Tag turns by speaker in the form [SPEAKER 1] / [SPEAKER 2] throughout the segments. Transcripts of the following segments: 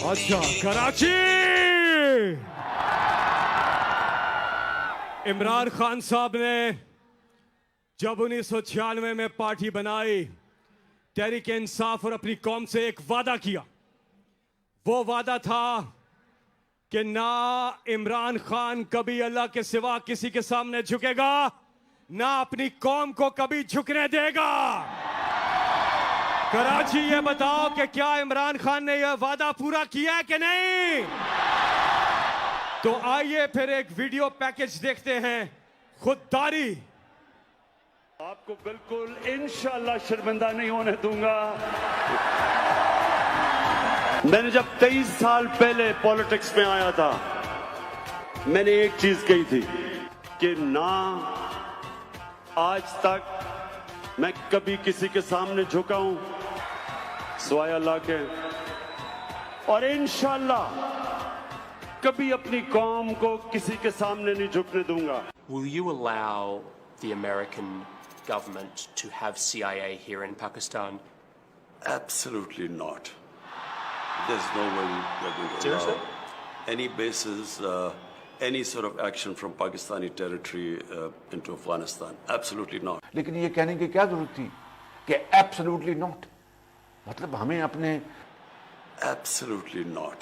[SPEAKER 1] अच्छा, कराची। इमरान खान साहब ने जब 1996 में पार्टी बनाई, तहरीक इंसाफ और अपनी कौम से एक वादा किया। वो वादा था कि ना इमरान खान कभी अल्लाह के सिवा किसी के सामने झुकेगा, ना अपनी कौम को कभी झुकने देगा। कराची, ये बताओ कि क्या इमरान खान ने यह वादा पूरा किया है कि नहीं? तो आइए फिर एक वीडियो पैकेज देखते हैं, खुददारी।
[SPEAKER 2] आपको बिल्कुल इंशाअल्लाह शर्मिंदा नहीं होने दूंगा। मैंने जब 23 साल पहले पॉलिटिक्स में आया था, मैंने एक चीज कही थी कि ना आज तक मैं कभी किसी के सामने झुका हूं सिवाय अल्लाह के, और इंशाअल्लाह कभी अपनी कौम को किसी के सामने नहीं झुकने दूंगा।
[SPEAKER 3] Will you allow the American government to have CIA here in Pakistan?
[SPEAKER 4] Absolutely not. There's no way we're going to
[SPEAKER 3] Seriously?
[SPEAKER 4] allow any bases, any sort of action from Pakistani territory into Afghanistan. Absolutely not.
[SPEAKER 5] लेकिन ये कहने की क्या जरूरत थी कि absolutely not, मतलब हमें अपने
[SPEAKER 4] Absolutely not.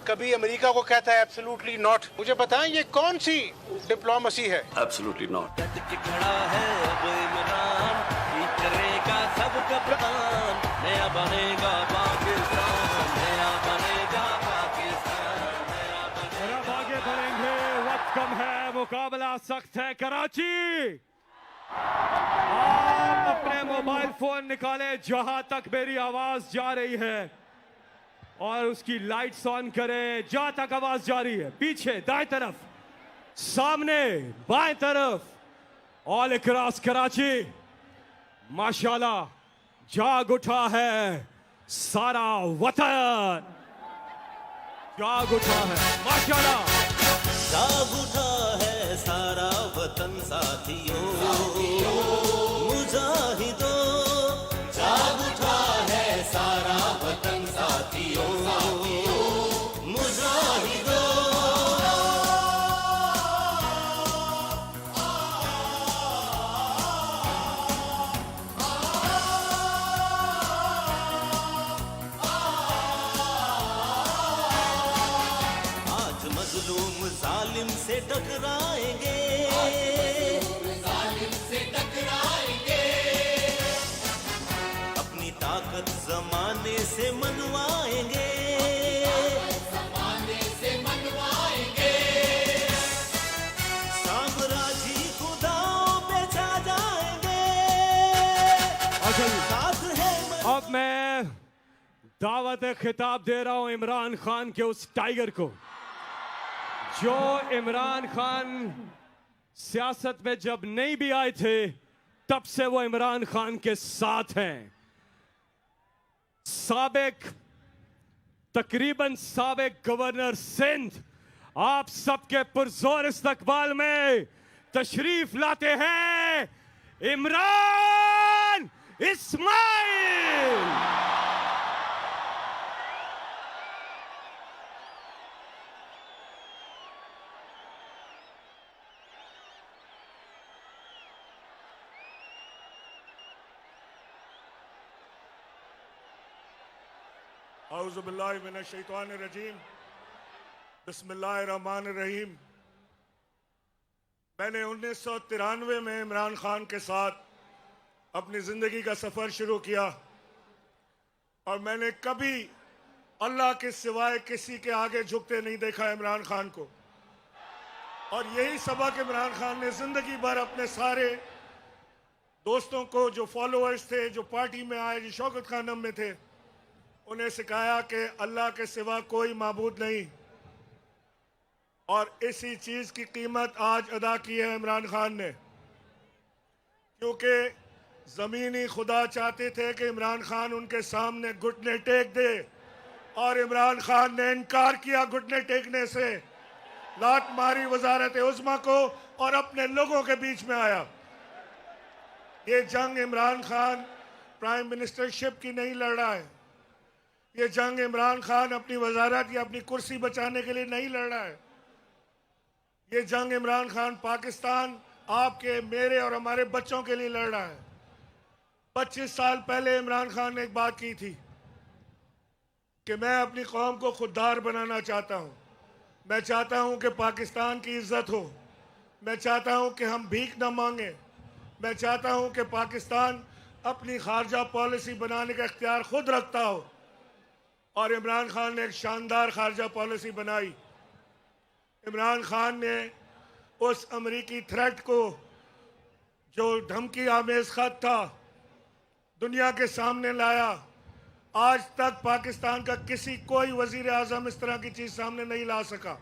[SPEAKER 6] कभी अमेरिका को कहता है एब्सोल्युटली नॉट। मुझे बताएं ये कौन सी डिप्लोमेसी है?
[SPEAKER 4] Absolutely not.
[SPEAKER 7] खड़ा है अब इमरान, ये करेगा सब कप्तान, नया बनेगा पाकिस्तान, नया बनेगा पाकिस्तान, नया बनेगा।
[SPEAKER 1] और अब आगे बढ़ेंगे, वक्त कम है, मुकाबला सख्त है। कराची, आप अपने मोबाइल फोन निकाले जहां तक मेरी आवाज जा रही है, और उसकी लाइट्स ऑन करें जहां तक आवाज जा रही है। पीछे दाएं तरफ, सामने बाएं तरफ, ऑल अक्रॉस कराची। माशाल्लाह, जाग उठा है सारा वतन, जाग उठा है माशाल्लाह।
[SPEAKER 7] जाग उठा है सारा वतन साथियों, मुजाहिदों, जाग उठा है सारा वतन साथियों, मुजाहिदों। आज मजलूम जालिम से टकराएंगे, अपनी ताकत जमाने से मनवाएंगे, साम्राज्य खुदाओं पे छा जाएंगे। साथ है
[SPEAKER 1] अब मैं दावत खिताब दे रहा हूं इमरान खान के उस टाइगर को, जो इमरान खान सियासत में जब नहीं भी आए थे तब से वो इमरान खान के साथ हैं। तकरीबन साबिक गवर्नर सिंध आप सबके पुरजोर इस्तकबाल में तशरीफ लाते हैं इमरान इस्माइल।
[SPEAKER 8] औज़ुबिल्लाहि मिनश्शैतानिर्रजीम, बिस्मिल्लाहिर्रहमानिर्रहीम। मैंने 1993 में इमरान खान के साथ अपनी ज़िंदगी का सफ़र शुरू किया, और मैंने कभी अल्लाह के सिवाय किसी के आगे झुकते नहीं देखा इमरान खान को। और यही सबक इमरान खान ने ज़िंदगी भर अपने सारे दोस्तों को, जो फॉलोअर्स थे, जो पार्टी में आए, जो शौकत खानम में थे, उन्हें सिखाया कि अल्लाह के सिवा कोई माबूद नहीं। और इसी चीज़ की कीमत आज अदा की है इमरान खान ने, क्योंकि ज़मीनी खुदा चाहते थे कि इमरान खान उनके सामने घुटने टेक दे, और इमरान खान ने इनकार किया घुटने टेकने से, लात मारी वजारत उज़्मा को और अपने लोगों के बीच में आया। ये जंग इमरान खान प्राइम मिनिस्टरशिप की नहीं लड़ रहा है, ये जंग इमरान खान अपनी वजारत या अपनी कुर्सी बचाने के लिए नहीं लड़ रहा है। ये जंग इमरान खान पाकिस्तान, आपके, मेरे और हमारे बच्चों के लिए लड़ रहा है। 25 साल पहले इमरान खान ने एक बात की थी कि मैं अपनी कौम को खुददार बनाना चाहता हूं। मैं चाहता हूं कि पाकिस्तान की इज्जत हो। मैं चाहता हूं कि हम भीख न मांगे। मैं चाहता हूं कि पाकिस्तान अपनी खारजा पॉलिसी बनाने का इख्तियार खुद रखता हो। और इमरान खान ने एक शानदार खारजा पॉलिसी बनाई। इमरान खान ने उस अमरीकी थ्रेट को, जो धमकी आमेज खत था, दुनिया के सामने लाया। आज तक पाकिस्तान का कोई वजीर आजम इस तरह की चीज सामने नहीं ला सका।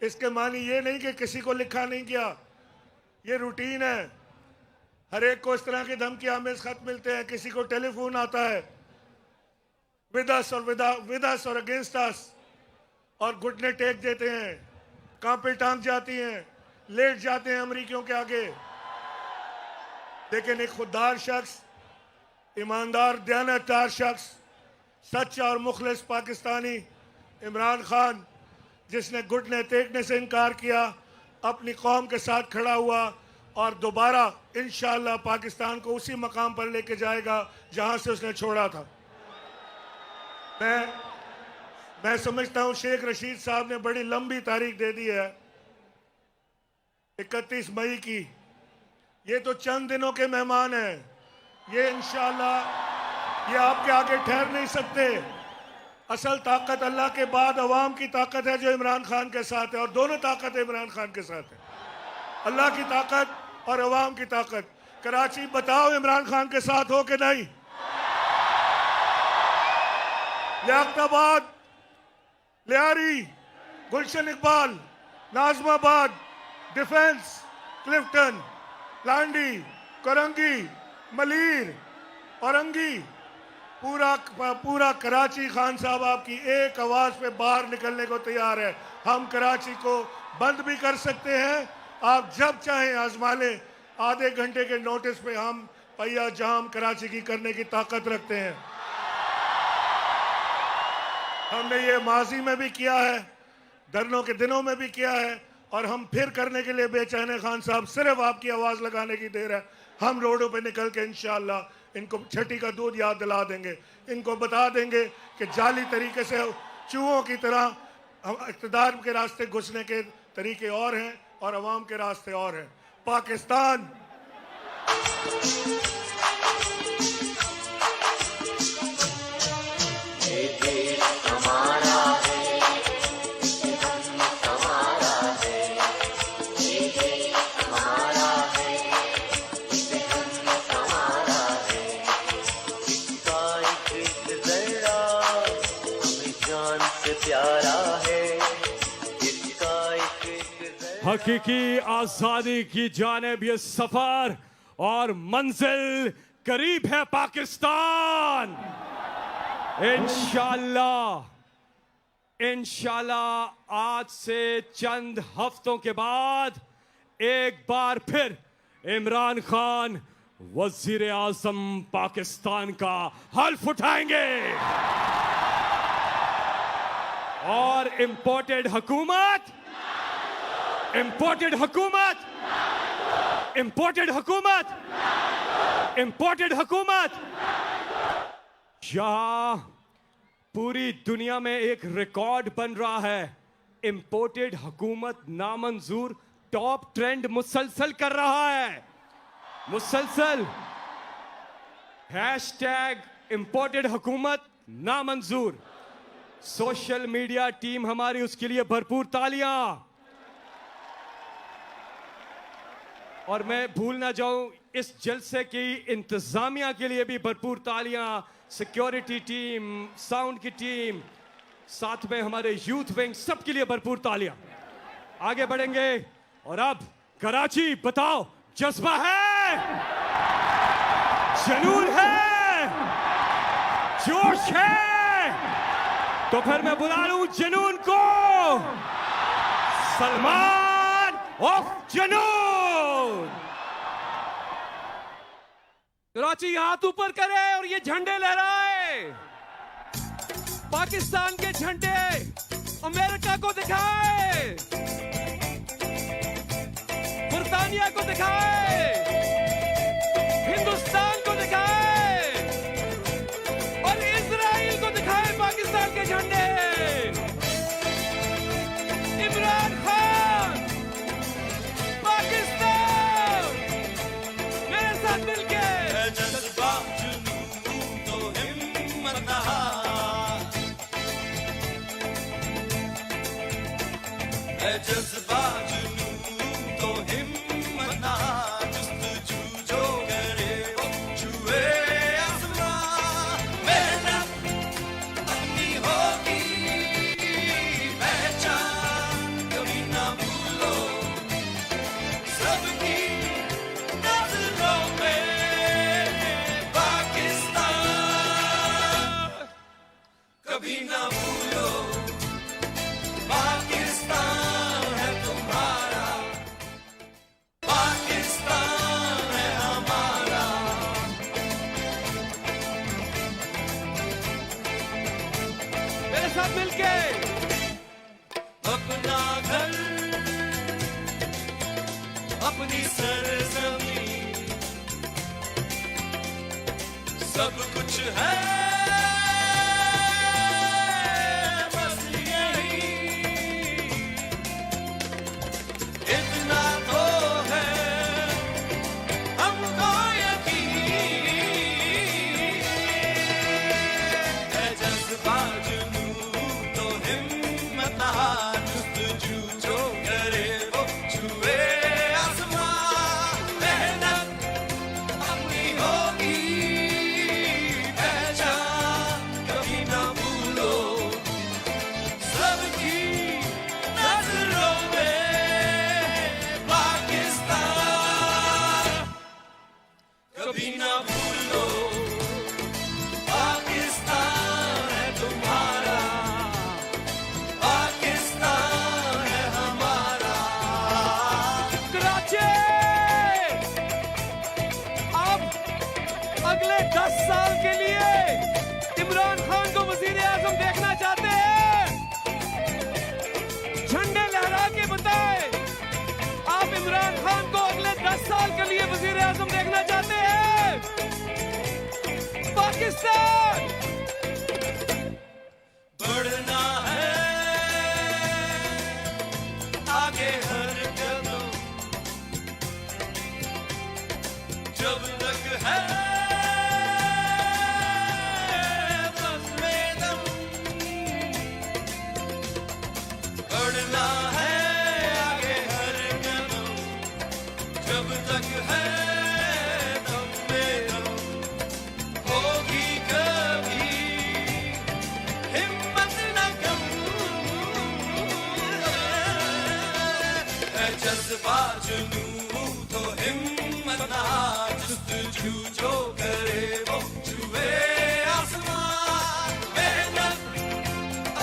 [SPEAKER 8] इसके मानी ये नहीं कि किसी को लिखा नहीं किया, ये रूटीन है। हर एक को इस तरह के धमकी आमेज खत मिलते हैं। किसी को टेलीफोन आता है विद अस और अगेंस्ट अस, और घुटने टेक देते हैं, कांपे टांग जाती हैं, लेट जाते हैं अमरीकियों के आगे। लेकिन एक खुददार शख्स, ईमानदार, दयानतदार शख्स, सच्चा और मुखलिस पाकिस्तानी इमरान खान, जिसने घुटने टेकने से इनकार किया, अपनी कौम के साथ खड़ा हुआ और दोबारा इंशाअल्लाह पाकिस्तान को उसी मकाम पर लेके जाएगा जहां से उसने छोड़ा था। मैं समझता हूं शेख रशीद साहब ने बड़ी लंबी तारीख दे दी है, 31 मई की। ये तो चंद दिनों के मेहमान हैं। ये इंशाअल्लाह ये आपके आगे ठहर नहीं सकते। असल ताकत अल्लाह के बाद अवाम की ताकत है जो इमरान खान के साथ है, और दोनों ताकत इमरान खान के साथ है, अल्लाह की ताकत और अवाम की ताकत। कराची बताओ इमरान खान के साथ हो कि नहीं? लियाकताबाद, लियारी, गुलशन इकबाल, नाजमाबाद, डिफेंस, क्लिफ्टन, लांडी, करंगी, मलीर, औरंगी, पूरा कराची खान साहब आपकी एक आवाज पे बाहर निकलने को तैयार है। हम कराची को बंद भी कर सकते हैं, आप जब चाहें आजमा लें। आधे घंटे के नोटिस पे हम पहिया जाम कराची की करने की ताकत रखते हैं। हमने ये माजी में भी किया है, धरनों के दिनों में भी किया है, और हम फिर करने के लिए बेचैन हैं। खान साहब, सिर्फ आपकी आवाज लगाने की देर है। हम रोडों पे निकल के इंशाअल्लाह इनको छठी का दूध याद दिला देंगे। इनको बता देंगे कि जाली तरीके से चूहों की तरह इक़्तिदार के रास्ते घुसने के तरीके और हैं और अवाम के रास्ते और हैं। पाकिस्तान
[SPEAKER 1] हकीकी आजादी की जानिब ये सफर और मंजिल करीब है पाकिस्तान। इंशाल्लाह आज से चंद हफ्तों के बाद एक बार फिर इमरान खान वजीर आजम पाकिस्तान का हल्फ उठाएंगे और इंपोर्टेड हुकूमत जहां पूरी दुनिया में एक रिकॉर्ड बन रहा है। इंपोर्टेड हुकूमत नामंजूर टॉप ट्रेंड मुसलसल कर रहा है, मुसलसल हैशटैग इंपोर्टेड हुकूमत नामंजूर। सोशल मीडिया टीम हमारी उसके लिए भरपूर तालियां। और मैं भूल ना जाऊं, इस जलसे की इंतजामिया के लिए भी भरपूर तालियां। सिक्योरिटी टीम, साउंड की टीम, साथ में हमारे यूथ विंग, सबके लिए भरपूर तालियां। आगे बढ़ेंगे और अब कराची बताओ, जज्बा है, जुनून है, जोश है, तो फिर मैं बुला लूं जुनून को, सलमान ऑफ जुनून। कराची हाथ ऊपर करे और ये झंडे लहराए। पाकिस्तान के झंडे अमेरिका को दिखाए, बर्तानिया को दिखाए, हिंदुस्तान को दिखाए और इजराइल को दिखाए पाकिस्तान के झंडे। इमरान खान, पाकिस्तान, मेरे साथ मिलके
[SPEAKER 7] जज्बा जुनून तो हिम्मत नहा, जज्बा जुनून तो हिम्मत नहा, जुस्तजू जो करे वो छुए आसमां। मेहनत अपनी होगी पहचान, कभी ना भूलो सबकी नजरों में पाकिस्तान, कभी ना भूलो पाकिस्तान है तुम्हारा, पाकिस्तान है हमारा।
[SPEAKER 1] मेरे साथ मिलके
[SPEAKER 7] अपना घर, अपनी सरजमीन, सब कुछ है बस यही, इतना तो है हमको यकीन, है जज्बा जुनून तो हिम्मत नहा, जुस्तजू जो करे वो छुए आसमां। मेहनत अपनी होगी पहचान, कभी ना भूलो सबकी नजरों में पाकिस्तान, कभी ना भूलो पाकिस्तान है तुम्हारा, पाकिस्तान है हमारा।
[SPEAKER 1] कराची अब अगले 10 साल के लिए इमरान खान को वजीर आजम देखना चाहते हैं? झंडे लहरा के बताएं, आप इमरान खान को अगले 10 साल के लिए वजीर आजम देखना चाहते हैं? पाकिस्तान
[SPEAKER 7] बढ़ना है आगे हर कदम, जब तक है बस में दम, बढ़ना है आगे हर कदम, जब तक है दम में दम, होगी कभी हिम्मत न कम, है जज्बा जुनून तो हिम्मत ना, जुस्तजू जो करे वो छुए आसमां। मेहनत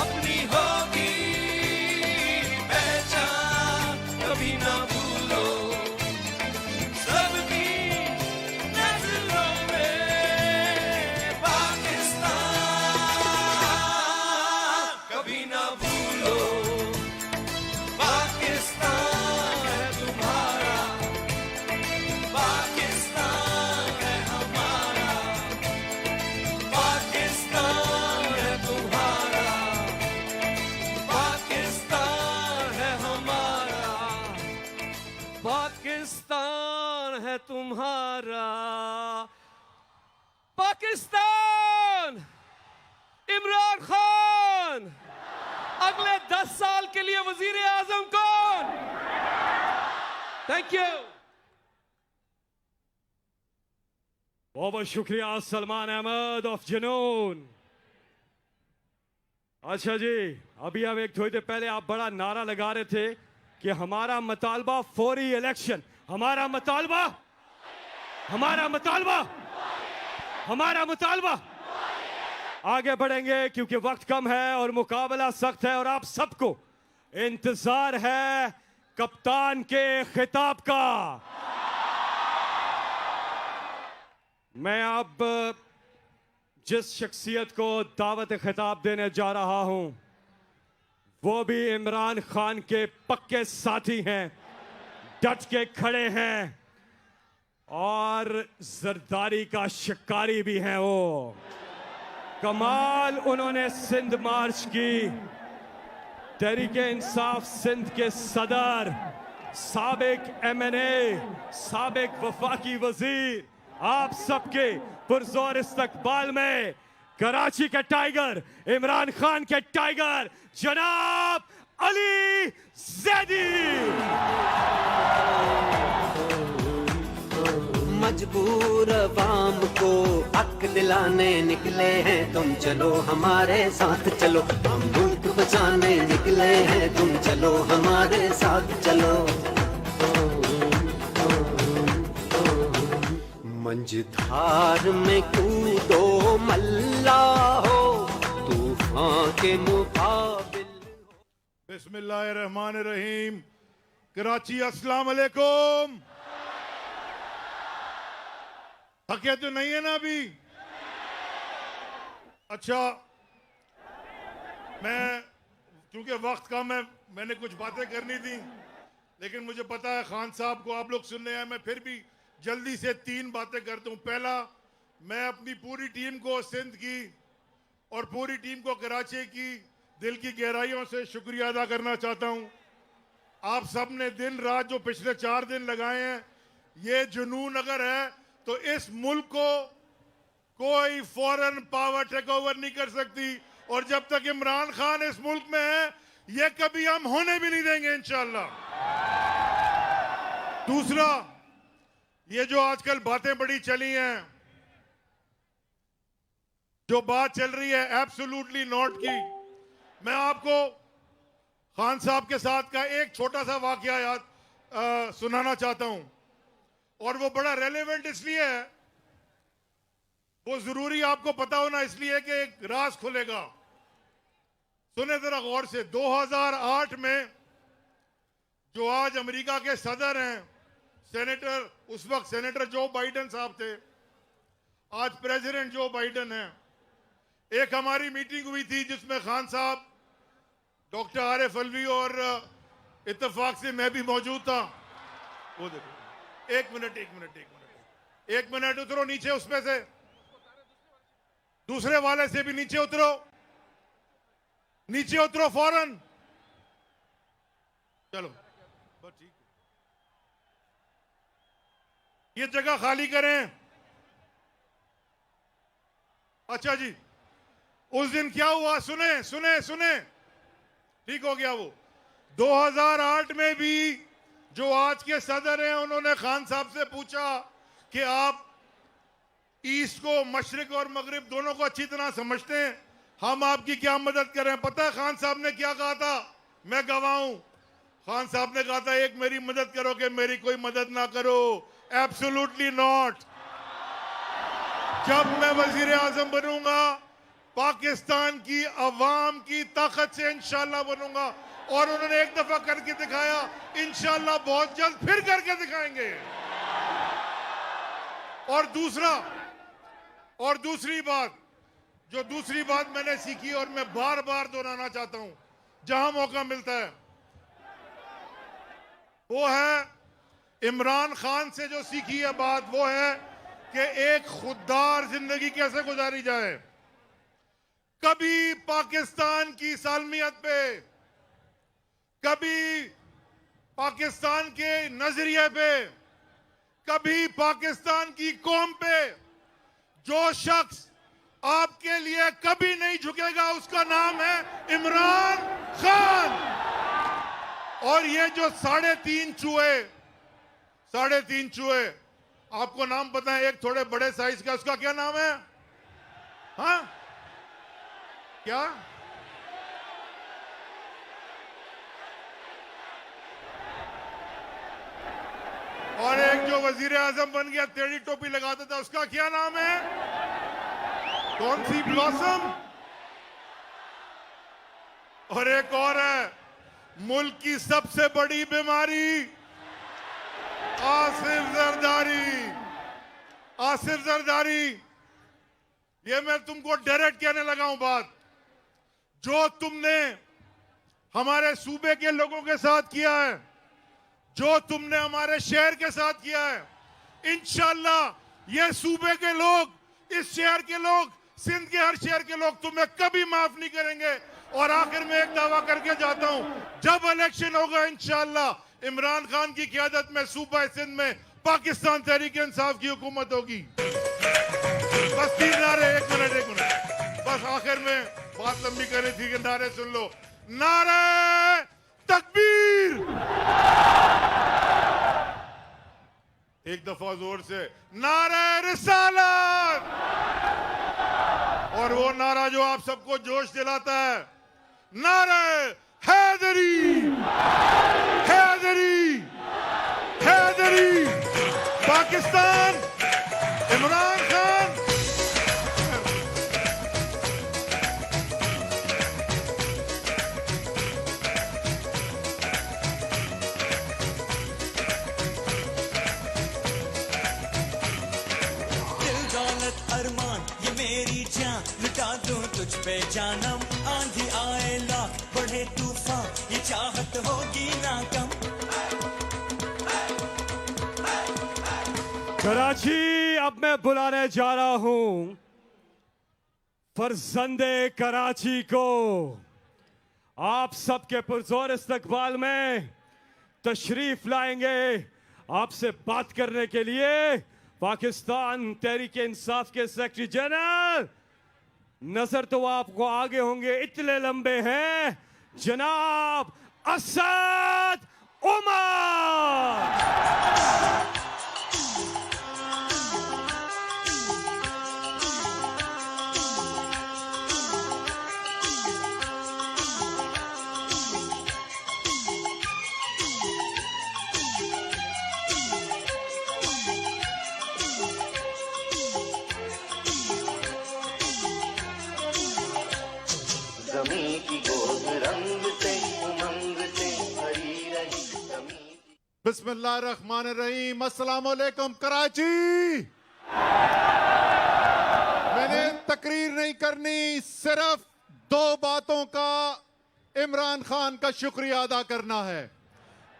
[SPEAKER 7] अपनी होगी पहचान, कभी ना भूलो सबकी नजरों में पाकिस्तान, कभी ना भूलो पाकिस्तान है तुम्हारा, पाकिस्तान है हमारा, पाकिस्तान है तुम्हारा, पाकिस्तान है हमारा,
[SPEAKER 1] पाकिस्तान है तुम्हारा, पाकिस्तान। इमरान खान अगले 10 साल के लिए वजीर आजम कौन? Thank you. बहुत बहुत शुक्रिया सलमान अहमद ऑफ जुनून। अच्छा जी, अभी हम एक थोड़ी देर पहले आप बड़ा नारा लगा रहे थे कि हमारा मुतालबा फौरी इलेक्शन, हमारा मुतालबा, हमारा मुतालबा, हमारा मुतालबा। आगे बढ़ेंगे क्योंकि वक्त कम है और मुकाबला सख्त है और आप सबको इंतजार है कप्तान के खिताब का। मैं अब जिस शख्सियत को दावत खिताब देने जा रहा हूं वो भी इमरान खान के पक्के साथी हैं, डट के खड़े हैं और जरदारी का शिकारी भी हैं। वो कमाल उन्होंने सिंध मार्च की। तहरीके इंसाफ सिंध के सदर, साबिक MNA, साबिक वफाकी वजीर, आप सबके पुरजोर इस्तकबाल में कराची के टाइगर, इमरान खान के टाइगर जनाब अली जैदी।
[SPEAKER 7] मजबूर अवाम को हक दिलाने निकले हैं, तुम चलो हमारे साथ चलो, हम मुल्क बचाने निकले हैं, तुम चलो हमारे साथ चलो। मंझधार में कूदो मल्ला हो, तूफान के मुकाबिल।
[SPEAKER 8] बिस्मिल्लाहिर्रहमानिर्रहीम। कराची अस्सलाम वालेकुम। थके तो नहीं है ना अभी? अच्छा, मैं क्योंकि वक्त कम है, मैंने कुछ बातें करनी थी, लेकिन मुझे पता है खान साहब को आप लोग सुनने आए, मैं फिर भी जल्दी से 3 बातें करता हूं। पहला, मैं अपनी पूरी टीम को सिंध की और पूरी टीम को कराची की दिल की गहराइयों से शुक्रिया अदा करना चाहता हूं। आप सब ने दिन रात जो पिछले 4 दिन लगाए हैं, ये जुनून अगर है तो इस मुल्क को कोई फॉरेन पावर टेक ओवर नहीं कर सकती, और जब तक इमरान खान इस मुल्क में है ये कभी हम होने भी नहीं देंगे इंशाअल्लाह। दूसरा, ये जो आजकल बातें बड़ी चली हैं, जो बात चल रही है एब्सोल्युटली नॉट की, मैं आपको खान साहब के साथ का एक छोटा सा वाकया याद सुनाना चाहता हूं, और वो बड़ा रेलेवेंट इसलिए है, वो जरूरी आपको पता होना इसलिए कि एक राज खुलेगा। सुने जरा गौर से। 2008 में जो आज अमेरिका के सदर हैं, सेनेटर, उस वक्त सेनेटर जो बाइडेन साहब थे, आज प्रेसिडेंट जो बाइडेन हैं, एक हमारी मीटिंग हुई थी जिसमें खान साहब, डॉक्टर आरिफ अलवी और इत्तेफाक से मैं भी मौजूद था। वो देखो, एक मिनट उतरो नीचे, उसमें से दूसरे वाले से भी नीचे उतरो फौरन। चलो बस ठीक है, ये जगह खाली करें। अच्छा जी, उस दिन क्या हुआ, सुने, ठीक हो गया वो। 2008 में भी जो आज के सदर हैं, उन्होंने खान साहब से पूछा कि आप ईस्ट को, मशरिक और मगरिब दोनों को अच्छी तरह समझते हैं, हम आपकी क्या मदद करें। पता है खान साहब ने क्या कहा था? मैं गवाह हूं। खान साहब ने कहा था, एक मेरी मदद करो कि मेरी कोई मदद ना करो। Absolutely not. जब मैं वजीर आजम बनूंगा, पाकिस्तान की अवाम की ताकत से इंशाल्लाह बनूंगा, और उन्होंने एक दफा करके दिखाया, इंशाल्लाह बहुत जल्द फिर करके दिखाएंगे। और दूसरी बात मैंने सीखी और मैं बार बार दोहराना चाहता हूं जहां मौका मिलता है, वो है इमरान खान से जो सीखी है बात, वो है कि एक खुददार जिंदगी कैसे गुजारी जाए। कभी पाकिस्तान की सालमियत पे, कभी पाकिस्तान के नजरिए पे, कभी पाकिस्तान की कौम पे जो शख्स आपके लिए कभी नहीं झुकेगा, उसका नाम है इमरान खान। और ये जो 3.5 चूहे, आपको नाम पता है? एक थोड़े बड़े साइज का, उसका क्या नाम है? हाँ क्या? और एक जो वजीर आजम बन गया, टेढ़ी टोपी लगाता था, उसका क्या नाम है? कौन सी? ब्लॉसम। और एक और है, मुल्क की सबसे बड़ी बीमारी, आसिफ जरदारी। ये मैं तुमको डायरेक्ट कहने लगा हूं बात। जो तुमने हमारे सूबे के लोगों के साथ किया है, जो तुमने हमारे शहर के साथ किया है, इंशाल्लाह ये सूबे के लोग, इस शहर के लोग, सिंध के हर शहर के लोग तुम्हें कभी माफ नहीं करेंगे। और आखिर में एक दावा करके जाता हूं, जब इलेक्शन होगा इंशाल्लाह इमरान खान की क़यादत में सूबा सिंध में पाकिस्तान तहरीक इंसाफ की हुकूमत होगी। बस 3 नारे, एक मिनट। बस आखिर में बात लंबी करनी थी कि नारे सुन लो। नारे तकबीर, एक दफा जोर से नारे रिसालत, और वो नारा जो आप सबको जोश दिलाता है, नारे हैदरी, हैदरी, हैदरी, पाकिस्तान, इमरान खान।
[SPEAKER 9] दिल दौलत अरमान ये मेरी जान, लुटा दूं तुझ पे जानम, आंधी आए लाख बढ़े तूफान, ये चाहत होगी ना कम।
[SPEAKER 1] कराची अब मैं बुलाने जा रहा हूं फरजंदे कराची को। आप सबके पुरजोर इस्तकबाल में तशरीफ लाएंगे आपसे बात करने के लिए पाकिस्तान तहरीक इंसाफ के सेक्रेटरी जनरल, नजर तो आपको आगे होंगे, इतने लंबे हैं, जनाब असद उमर।
[SPEAKER 7] जमी की गोद रंग से उमंग से भरी रही जमी।
[SPEAKER 8] बिस्मिल्लाहिर्रहमानिर्रहीम। अस्सलाम वालेकुम कराची। मैंने तकरीर नहीं करनी, सिर्फ 2 बातों का इमरान खान का शुक्रिया अदा करना है।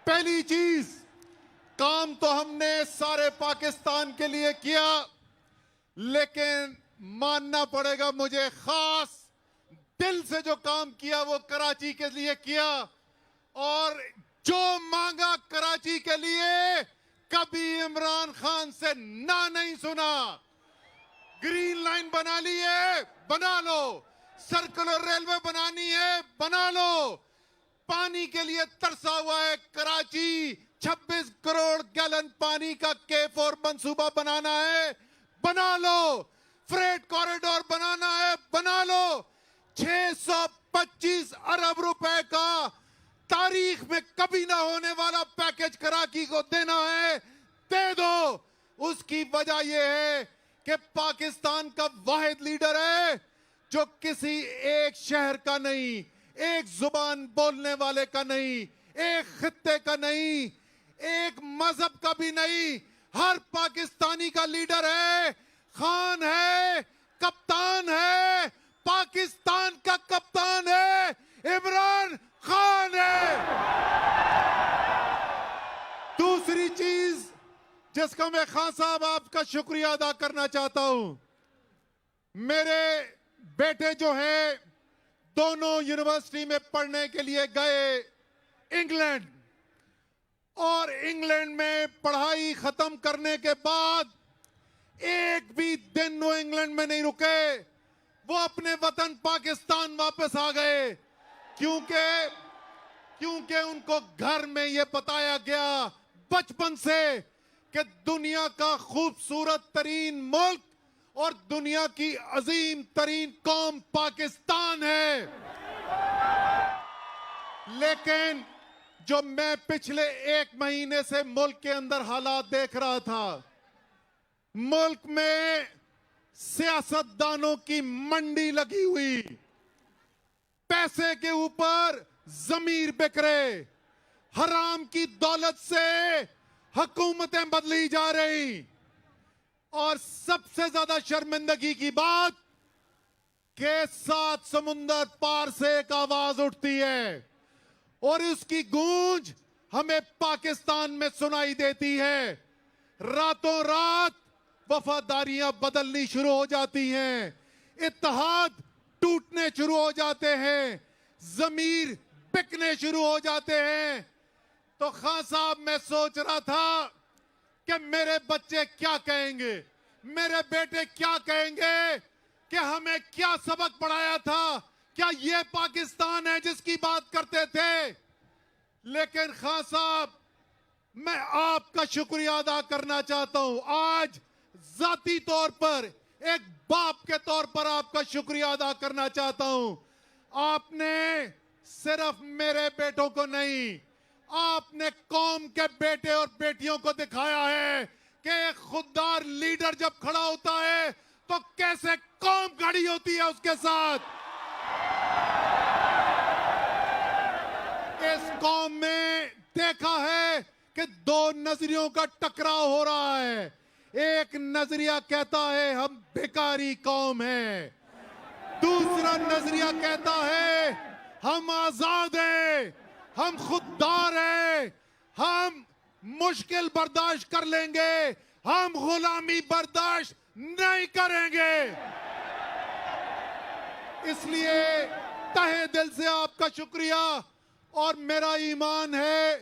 [SPEAKER 8] पहली चीज, काम तो हमने सारे पाकिस्तान के लिए किया, लेकिन मानना पड़ेगा मुझे, खास दिल से जो काम किया वो कराची के लिए किया, और जो मांगा कराची के लिए कभी इमरान खान से ना नहीं सुना। ग्रीन लाइन बना ली है, बना लो। सर्कुलर रेलवे बनानी है, बना लो। पानी के लिए तरसा हुआ है कराची, 26 करोड़ गैलन पानी का K4 मंसूबा बनाना है, बना लो। फ्रेट कॉरिडोर बनाना है, बना लो। 625 अरब रुपए का तारीख में कभी ना होने वाला पैकेज कराची को देना है, दे दो। उसकी वजह यह है कि पाकिस्तान का वाहिद लीडर है जो किसी एक शहर का नहीं, एक जुबान बोलने वाले का नहीं, एक खित्ते का नहीं, एक मजहब का भी नहीं, हर पाकिस्तानी का लीडर है। खान है, कप्तान है, पाकिस्तान का कप्तान है, इमरान खान है। दूसरी चीज जिसका मैं खान साहब आपका शुक्रिया अदा करना चाहता हूं, मेरे बेटे जो हैं दोनों यूनिवर्सिटी में पढ़ने के लिए गए इंग्लैंड, और इंग्लैंड में पढ़ाई खत्म करने के बाद एक भी दिन वो इंग्लैंड में नहीं रुके, वो अपने वतन पाकिस्तान वापस आ गए, क्योंकि उनको घर में ये बताया गया बचपन से कि दुनिया का खूबसूरत तरीन मुल्क और दुनिया की अजीम तरीन कौम पाकिस्तान है। लेकिन जो मैं पिछले 1 महीने से मुल्क के अंदर हालात देख रहा था, मुल्क में सियासतदानों की मंडी लगी हुई, पैसे के ऊपर जमीर बिक रहे, हराम की दौलत से हुकूमतें बदली जा रही, और सबसे ज्यादा शर्मिंदगी की बात
[SPEAKER 10] के 7 समुंदर पार से एक आवाज उठती है और उसकी गूंज हमें पाकिस्तान में सुनाई देती है। रातों रात वफादारियां बदलनी शुरू हो जाती हैं, इत्तेहाद टूटने शुरू हो जाते हैं, जमीर बिकने शुरू हो जाते हैं। तो खान साहब, मैं सोच रहा था कि मेरे बच्चे क्या कहेंगे, मेरे बेटे क्या कहेंगे कि हमें क्या सबक पढ़ाया था, क्या ये पाकिस्तान है जिसकी बात करते थे। लेकिन खान साहब, मैं आपका शुक्रिया अदा करना चाहता हूं। आज जाती तौर पर, एक बाप के तौर पर आपका शुक्रिया अदा करना चाहता हूं। आपने सिर्फ मेरे बेटों को नहीं, आपने कौम के बेटे और बेटियों को दिखाया है कि एक खुददार लीडर जब खड़ा होता है तो कैसे कौम खड़ी होती है उसके साथ। इस कौम में देखा है कि 2 नजरियों का टकराव हो रहा है। एक नजरिया कहता है हम भिखारी कौम है, दूसरा नजरिया कहता है हम आजाद हैं, हम खुददार हैं, हम मुश्किल बर्दाश्त कर लेंगे, हम गुलामी बर्दाश्त नहीं करेंगे। इसलिए तहे दिल से आपका शुक्रिया। और मेरा ईमान है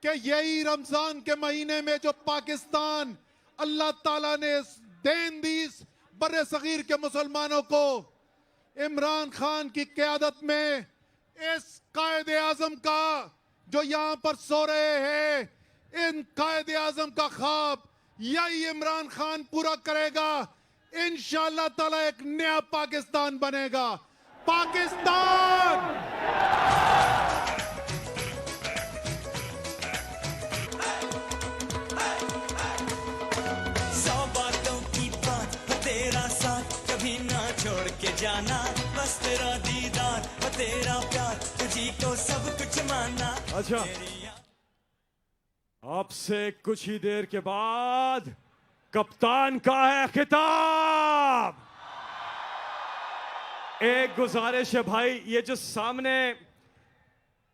[SPEAKER 10] कि यही रमजान के महीने में जो पाकिस्तान अल्लाह ताला ने देन दी बर्रे सगीर के मुसलमानों को, इमरान खान की क़यादत में इस कायदे आज़म का जो यहाँ पर सो रहे हैं, इन कायदे आज़म का ख्वाब यही इमरान खान पूरा करेगा। इंशाअल्लाह ताला एक नया पाकिस्तान बनेगा। पाकिस्तान
[SPEAKER 9] कभी ना छोड़ के जाना, बस तेरा दीदार और तेरा प्यार, तुझी को सब कुछ माना।
[SPEAKER 1] अच्छा, आपसे कुछ ही देर के बाद कप्तान का है खिताब। एक गुजारिश है भाई, ये जो सामने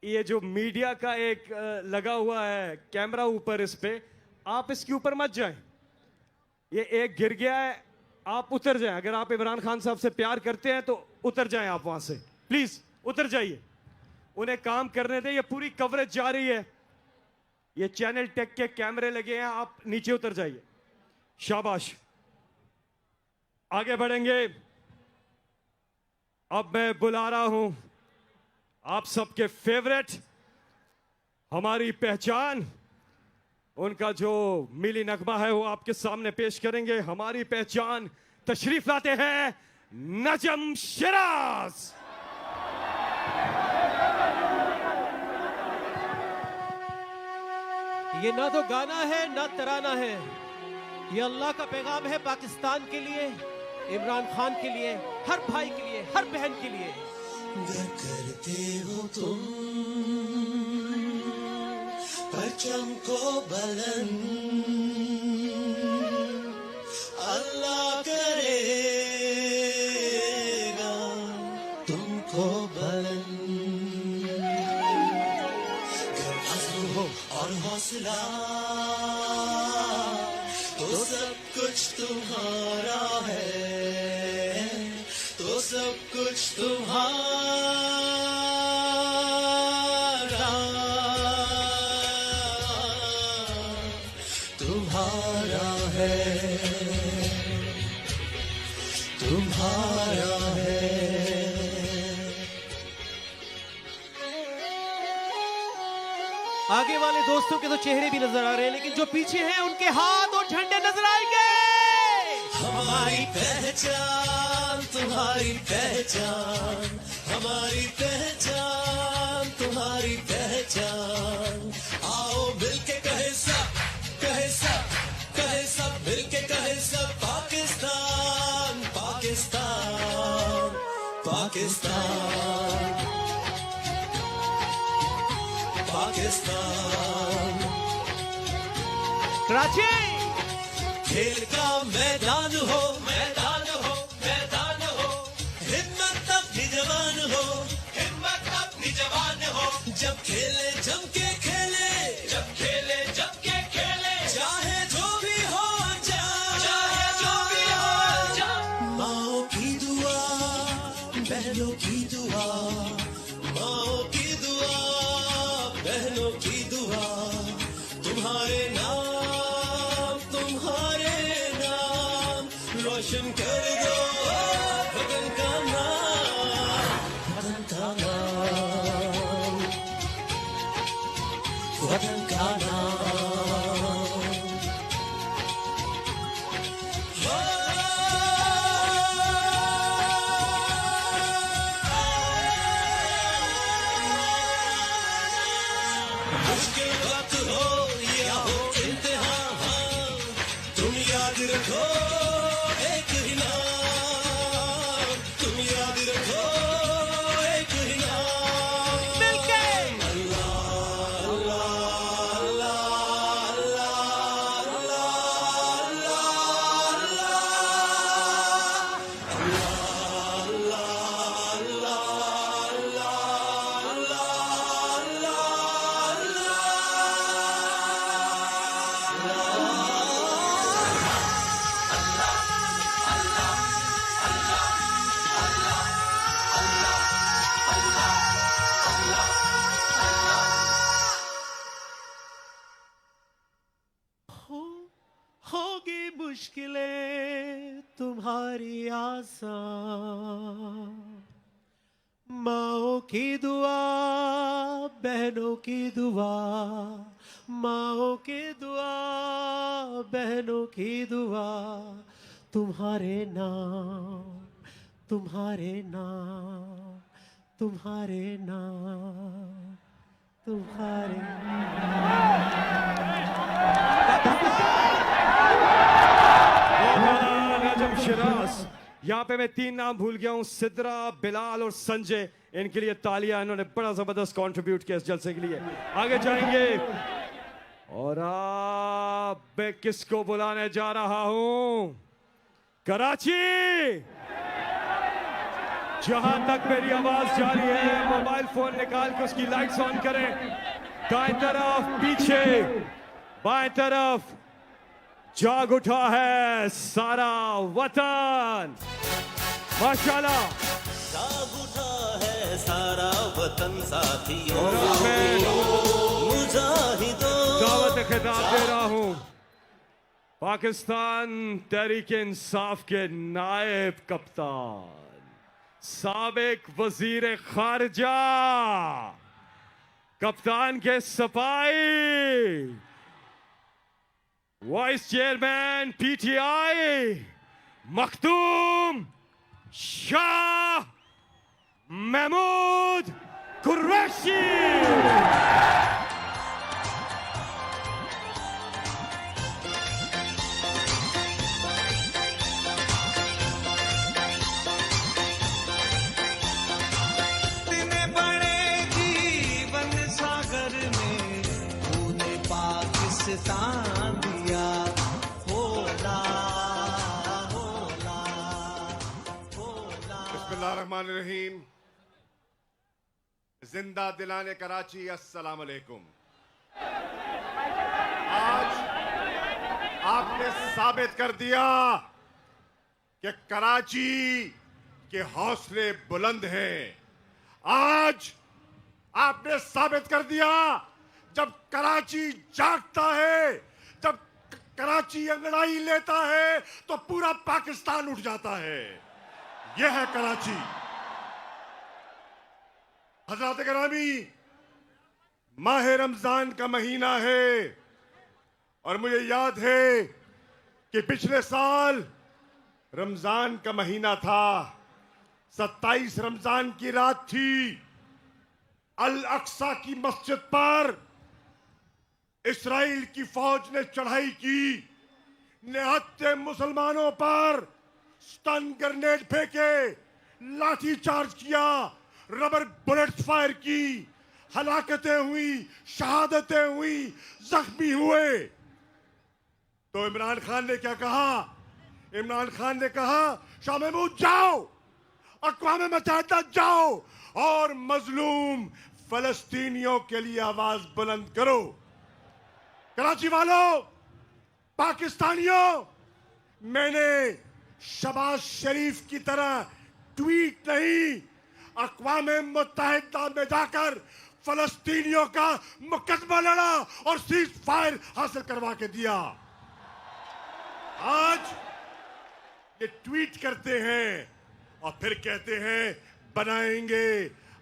[SPEAKER 1] ये जो मीडिया का एक लगा हुआ है कैमरा ऊपर, इस पे आप इसके ऊपर मत जाएं। ये एक गिर गया है, आप उतर जाएं। अगर आप इमरान खान साहब से प्यार करते हैं तो उतर जाएं, आप वहां से प्लीज उतर जाइए, उन्हें काम करने दें। ये पूरी कवरेज जा रही है, ये चैनल टेक के कैमरे लगे हैं, आप नीचे उतर जाइए। शाबाश, आगे बढ़ेंगे। अब मैं बुला रहा हूं आप सबके फेवरेट, हमारी पहचान, उनका जो मिली नगमा है वो आपके सामने पेश करेंगे। हमारी पहचान तशरीफ लाते हैं नजम शिराज।
[SPEAKER 11] ये ना तो गाना है ना तराना है, ये अल्लाह का पैगाम है पाकिस्तान के लिए, इमरान खान के लिए, हर भाई के लिए, हर बहन के लिए।
[SPEAKER 9] करते हो तुम परचम को बुलंद, अल्लाह करेगा तुमको बुलंद। अज़्म हो और हौसला तो सब कुछ तुम्हारा है, तो सब कुछ तुम्हारा है, तुम्हारा है।
[SPEAKER 11] आगे वाले दोस्तों के तो चेहरे भी नजर आ रहे हैं, लेकिन जो पीछे हैं उनके हाथ और झंडे नजर आएंगे।
[SPEAKER 9] हमारी पहचान तुम्हारी पहचान, हमारी पहचान तुम्हारी पहचान। आओ मिलके कहे सब, कहे सब, कहे सब, मिलके कहे सब पाकिस्तान, पाकिस्तान, पाकिस्तान, पाकिस्तान।
[SPEAKER 11] कराची
[SPEAKER 9] खेल का मैदान हो, मैदान हो, मैदान हो, हिम्मत जब खेले जम के खेले, जब खेले जम के खेले, चाहे जो भी हो जाए, चाहे जो भी हो जाए। माओ की दुआ, बहनों की दुआ, माओ की दुआ, बहनों की दुआ, तुम्हारे नाम, तुम्हारे नाम रोशन कर दो वतन का नाम, वतन का नाम, वतन का नाम। मुश्किल वक्त हो या हो इम्तिहान, तुम याद रखो एक ही नाम, तुम याद रखो एक ही नाम। मिलके अल्लाह अल्लाह अल्लाह अल्लाह
[SPEAKER 11] होगी मुश्किलें तुम्हारी आसान, माओ की दुआ, बहनों की दुआ, माओ की दुआ, बहनों की दुआ, तुम्हारे नाम, तुम्हारे नाम, तुम्हारे नाम, तुम्हारे
[SPEAKER 1] नजम शिराज। यहाँ पे मैं 3 नाम भूल गया हूँ, सिद्रा, बिलाल और संजय। इनके लिए तालियां, इन्होंने बड़ा जबरदस्त कंट्रीब्यूट किया इस जलसे के लिए। आगे जाएंगे और मैं किसको बुलाने जा रहा हूं? कराची। जहां तक मेरी आवाज जा रही है, मोबाइल फोन निकाल के उसकी लाइट्स ऑन करें। दाएं तरफ, पीछे, बाएं तरफ जाग उठा है सारा वतन। माशाल्लाह,
[SPEAKER 9] जाग उठा है सारा वतन साथियों,
[SPEAKER 1] और अब मैं
[SPEAKER 9] मुजाहिदों
[SPEAKER 1] दावत खिताब दे रहा हूं पाकिस्तान तहरीक इंसाफ के नायब कप्तान, साबिक वजीर खारजा, कप्तान के सफाई, वाइस चेयरमैन पीटीआई मखदूम शाह महमूद कुरैशी।
[SPEAKER 9] पाकिस्तान दिया होला होला होला।
[SPEAKER 10] बिस्मिल्लाहिर्रहमानिर्रहीम। जिंदा दिलाने कराची, अस्सलाम अलैकुम। आज आपने साबित कर दिया कि कराची के हौसले बुलंद हैं। आज आपने साबित कर दिया, जब कराची जागता है, जब कराची अंगड़ाई लेता है, तो पूरा पाकिस्तान उठ जाता है। यह है कराची। हजरत गिरामी, माह रमजान का महीना है और मुझे याद है कि पिछले साल रमजान का महीना था, 27 रमजान की रात थी। अल अक्सा की मस्जिद पर इस्राइल की फौज ने चढ़ाई की, निहत्थे मुसलमानों पर स्टन ग्रेनेड फेंके, लाठी चार्ज किया, रबर बुलेट्स फायर की, हलाकतें हुई, शहादतें हुई, जख्मी हुए। तो इमरान खान ने क्या कहा? इमरान खान ने कहा, शाह महमूद जाओ, अक़वाम मुत्तहिदा जाओ और मजलूम
[SPEAKER 8] फलस्तीनियों के लिए आवाज बुलंद करो। कराची वालों, पाकिस्तानियों, मैंने शबाज शरीफ की तरह ट्वीट नहीं, अक़वाम मुत्तहिदा में जाकर फलस्तीनियों का मुकदमा लड़ा और सीज फायर हासिल करवा के दिया। आज ये ट्वीट करते हैं और फिर कहते हैं बनाएंगे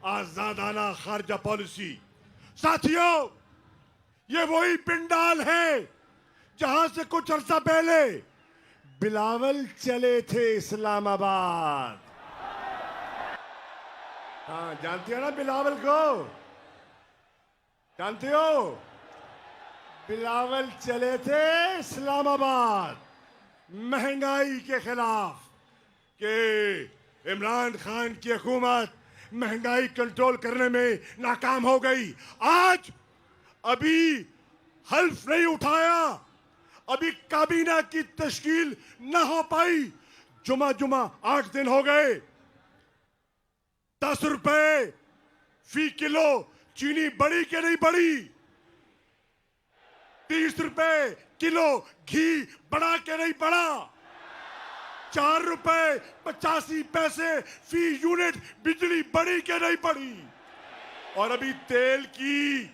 [SPEAKER 8] आजादाना खारजा पॉलिसी। साथियों, ये वही पिंडाल है जहां से कुछ अरसा पहले बिलावल चले थे इस्लामाबाद। हाँ, जानते हो ना बिलावल को? जानते हो? बिलावल चले थे इस्लामाबाद महंगाई के खिलाफ कि इमरान खान की हुकूमत महंगाई कंट्रोल करने में नाकाम हो गई। आज अभी हल्फ नहीं उठाया, अभी काबीना की तश्कील न हो पाई, जुमा 8 दिन हो गए। 10 रुपए फी किलो चीनी बढ़ी के नहीं बढ़ी? 30 रुपए किलो घी बढ़ा के नहीं बढ़ा? 4 रुपए 85 पैसे फी यूनिट बिजली बढ़ी के नहीं बढ़ी? और अभी तेल की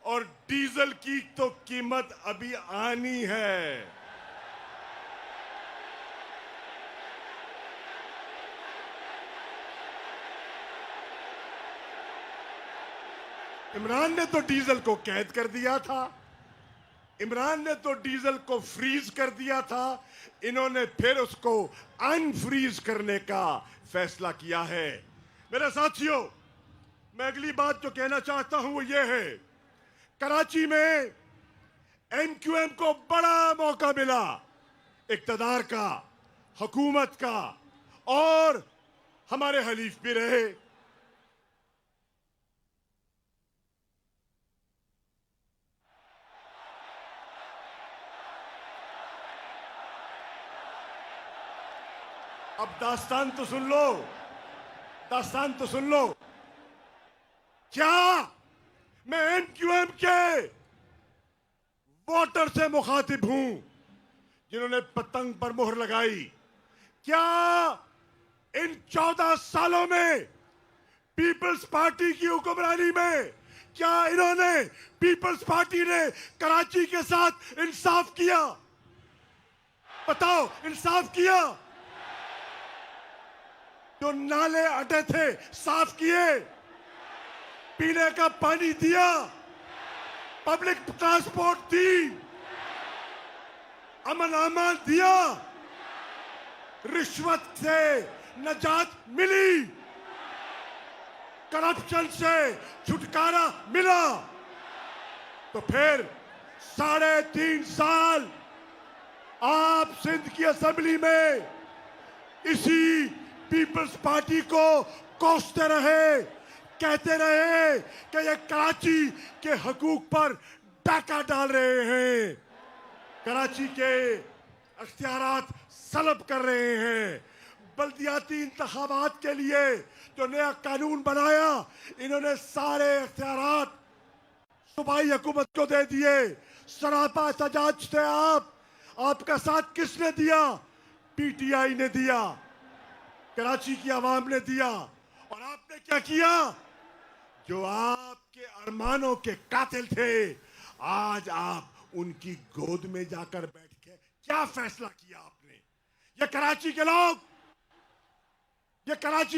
[SPEAKER 8] और डीजल की तो कीमत अभी आनी है। इमरान ने तो डीजल को कैद कर दिया था, इमरान ने तो डीजल को फ्रीज कर दिया था, इन्होंने फिर उसको अनफ्रीज करने का फैसला किया है। मेरे साथियों, मैं अगली बात जो कहना चाहता हूं वो ये है, कराची में एमक्यूएम को बड़ा मौका मिला इक्तदार का, हुकूमत का, और हमारे हलीफ भी रहे। अब दास्तान तो सुन लो, दास्तान तो सुन लो। क्या मैं एमक्यूएम के वोटर से मुखातिब हूं जिन्होंने पतंग पर मोहर लगाई? क्या इन 14 सालों में पीपल्स पार्टी की हुक्मरानी में क्या इन्होंने, पीपल्स पार्टी ने कराची के साथ इंसाफ किया? बताओ, इंसाफ किया? जो नाले अटे थे साफ किए, पीने का पानी दिया, पब्लिक ट्रांसपोर्ट दी, अमन अमान दिया, रिश्वत से नजात मिली, करप्शन से छुटकारा मिला। तो फिर 3.5 साल आप सिंध की असेंबली में इसी पीपल्स पार्टी को कोसते रहे, कहते रहे कि ये कराची के हकूक पर डाका डाल रहे हैं, कराची के अख्तियारात सलब कर रहे हैं। बल्दियाती इंतखाबात के लिए जो नया कानून बनाया, इन्होंने सारे अख्तियारात सूबाई हुकूमत को दे दिए। सरापा एहतजाज थे आपका साथ किसने दिया? पीटीआई ने दिया, कराची की आवाम ने दिया। और आपने क्या किया? जो आपके अरमानों के कातिल थे, आज आप उनकी गोद में जाकर बैठ के क्या फैसला किया आपने? ये कराची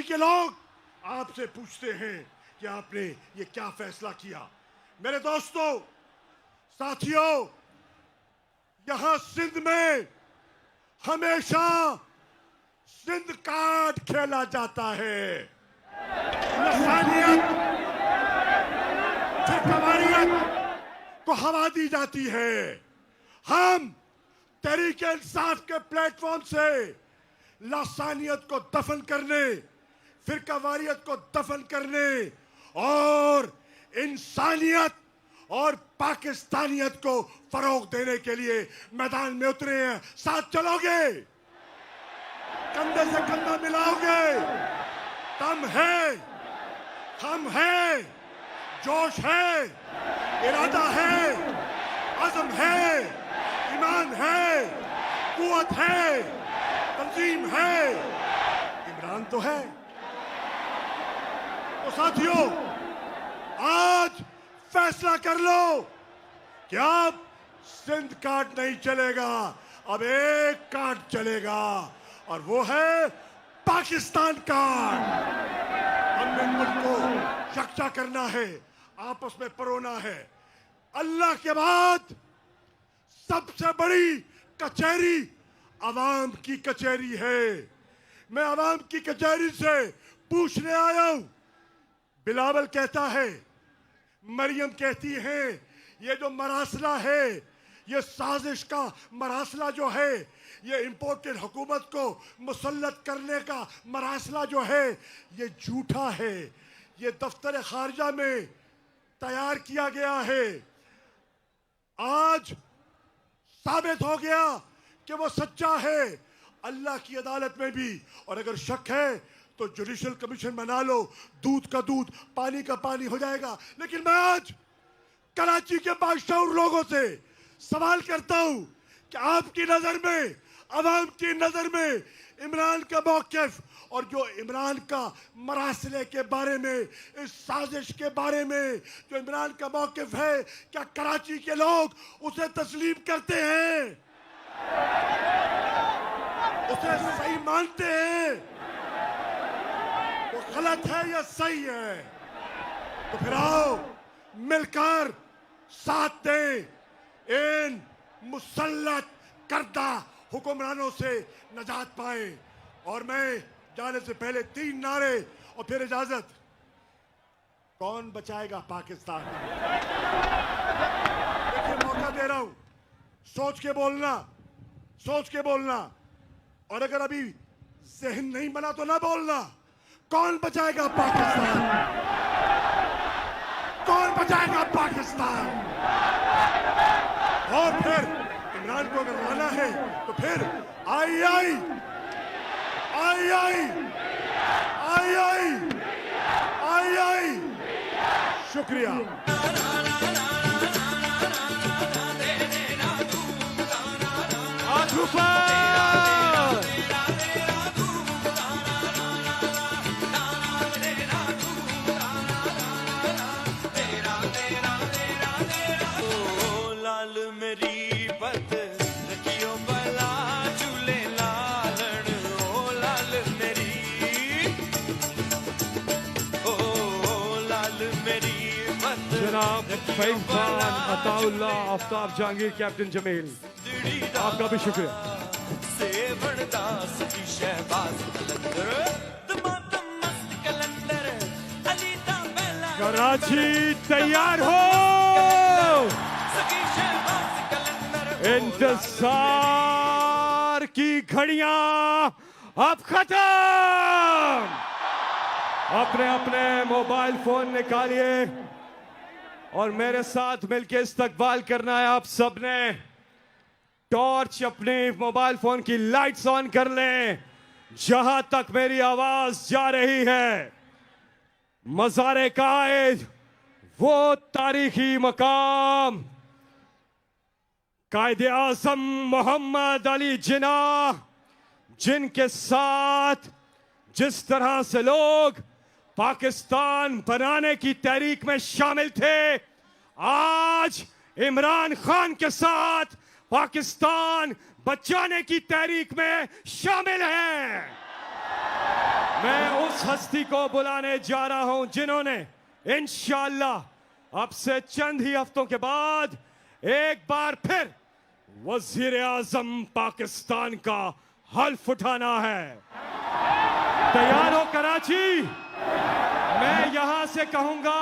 [SPEAKER 8] के लोग आपसे पूछते हैं कि आपने ये क्या फैसला किया। मेरे दोस्तों, साथियों, यहां सिंध में हमेशा सिंध कार्ड खेला जाता है। लसानियत फिर कवारियत को हवा दी जाती है। हम तहरीके इंसाफ के प्लेटफॉर्म से लसानियत को दफन करने, फिर कवारियत को दफन करने और इंसानियत और पाकिस्तानियत को फरोग देने के लिए मैदान में उतरे हैं। साथ चलोगे? कंधे से कंधा मिलाओगे? हम हैं जोश है, इरादा है, अज़म है, ईमान है, कुव्वत है, तंजीम है, इमरान तो है। तो साथियों, आज फैसला कर लो कि अब सिंध कार्ड नहीं चलेगा, अब एक कार्ड चलेगा और वो है पाकिस्तान कार्ड। हमने मुल्क को यकजा करना है, आपस में परोना है। अल्लाह के बाद सबसे बड़ी कचहरी आवाम की कचहरी है। मैं आवाम की कचहरी से पूछने आया हूं। बिलावल कहता है, मरियम कहती है, ये जो मरासला है, ये साजिश का मरासला जो है, ये इंपोर्टेड हुकूमत को मुसल्लत करने का मरासला जो है, ये झूठा है। ये दफ्तर खारजा में तैयार किया गया है। आज साबित हो गया कि वो सच्चा है अल्लाह की अदालत में भी। और अगर शक है तो जुडिशल कमीशन बना लो, दूध का दूध पानी का पानी हो जाएगा। लेकिन मैं आज कराची के बादशाह लोगों से सवाल करता हूं कि आपकी नजर में, अवाम की नजर में इमरान का मौक़िफ़ और जो इमरान का मरासले के बारे में, इस साजिश के बारे में जो इमरान का मौक़िफ़ है, क्या कराची के लोग उसे तस्लीम करते हैं, उसे सही मानते हैं? वो गलत है या सही है? तो फिर आओ मिलकर साथ दें इन मुसल्लत करदा हुक्मरानों से नजात पाए। और मैं जाने से पहले 3 नारे और फिर इजाजत। कौन बचाएगा पाकिस्तान? देखिए, मौका दे रहा हूं, सोच के बोलना, सोच के बोलना। और अगर अभी जहन नहीं बना तो ना बोलना। कौन बचाएगा पाकिस्तान? कौन बचाएगा पाकिस्तान? और फिर इमरान को अगर लाना है तो फिर आई आई आई आई आई आई आई आई। शुक्रिया।
[SPEAKER 1] जनाब फहीम खान, अताउल्ला, आफ्ताब जहांगीर, कैप्टन जमील, आपका भी शुक्रिया। कराची तैयार हो, इंतजार की घड़ियां अब खत्म। अपने अपने मोबाइल फोन निकालिए और मेरे साथ मिलकर इस्तकबाल करना है आप सबने। टॉर्च अपने मोबाइल फोन की लाइट्स ऑन कर लें। जहां तक मेरी आवाज जा रही है, मज़ारे कायद, वो तारीखी मकाम, कायदे आज़म मोहम्मद अली जिन्ना, जिनके साथ जिस तरह से लोग पाकिस्तान बनाने की तहरीक में शामिल थे, आज इमरान खान के साथ पाकिस्तान बचाने की तहरीक में शामिल हैं। मैं उस हस्ती को बुलाने जा रहा हूं जिन्होंने इंशाअल्लाह अब से चंद ही हफ्तों के बाद एक बार फिर वजीर आजम पाकिस्तान का हल्फ उठाना है। तैयार हो कराची? मैं यहां से कहूंगा,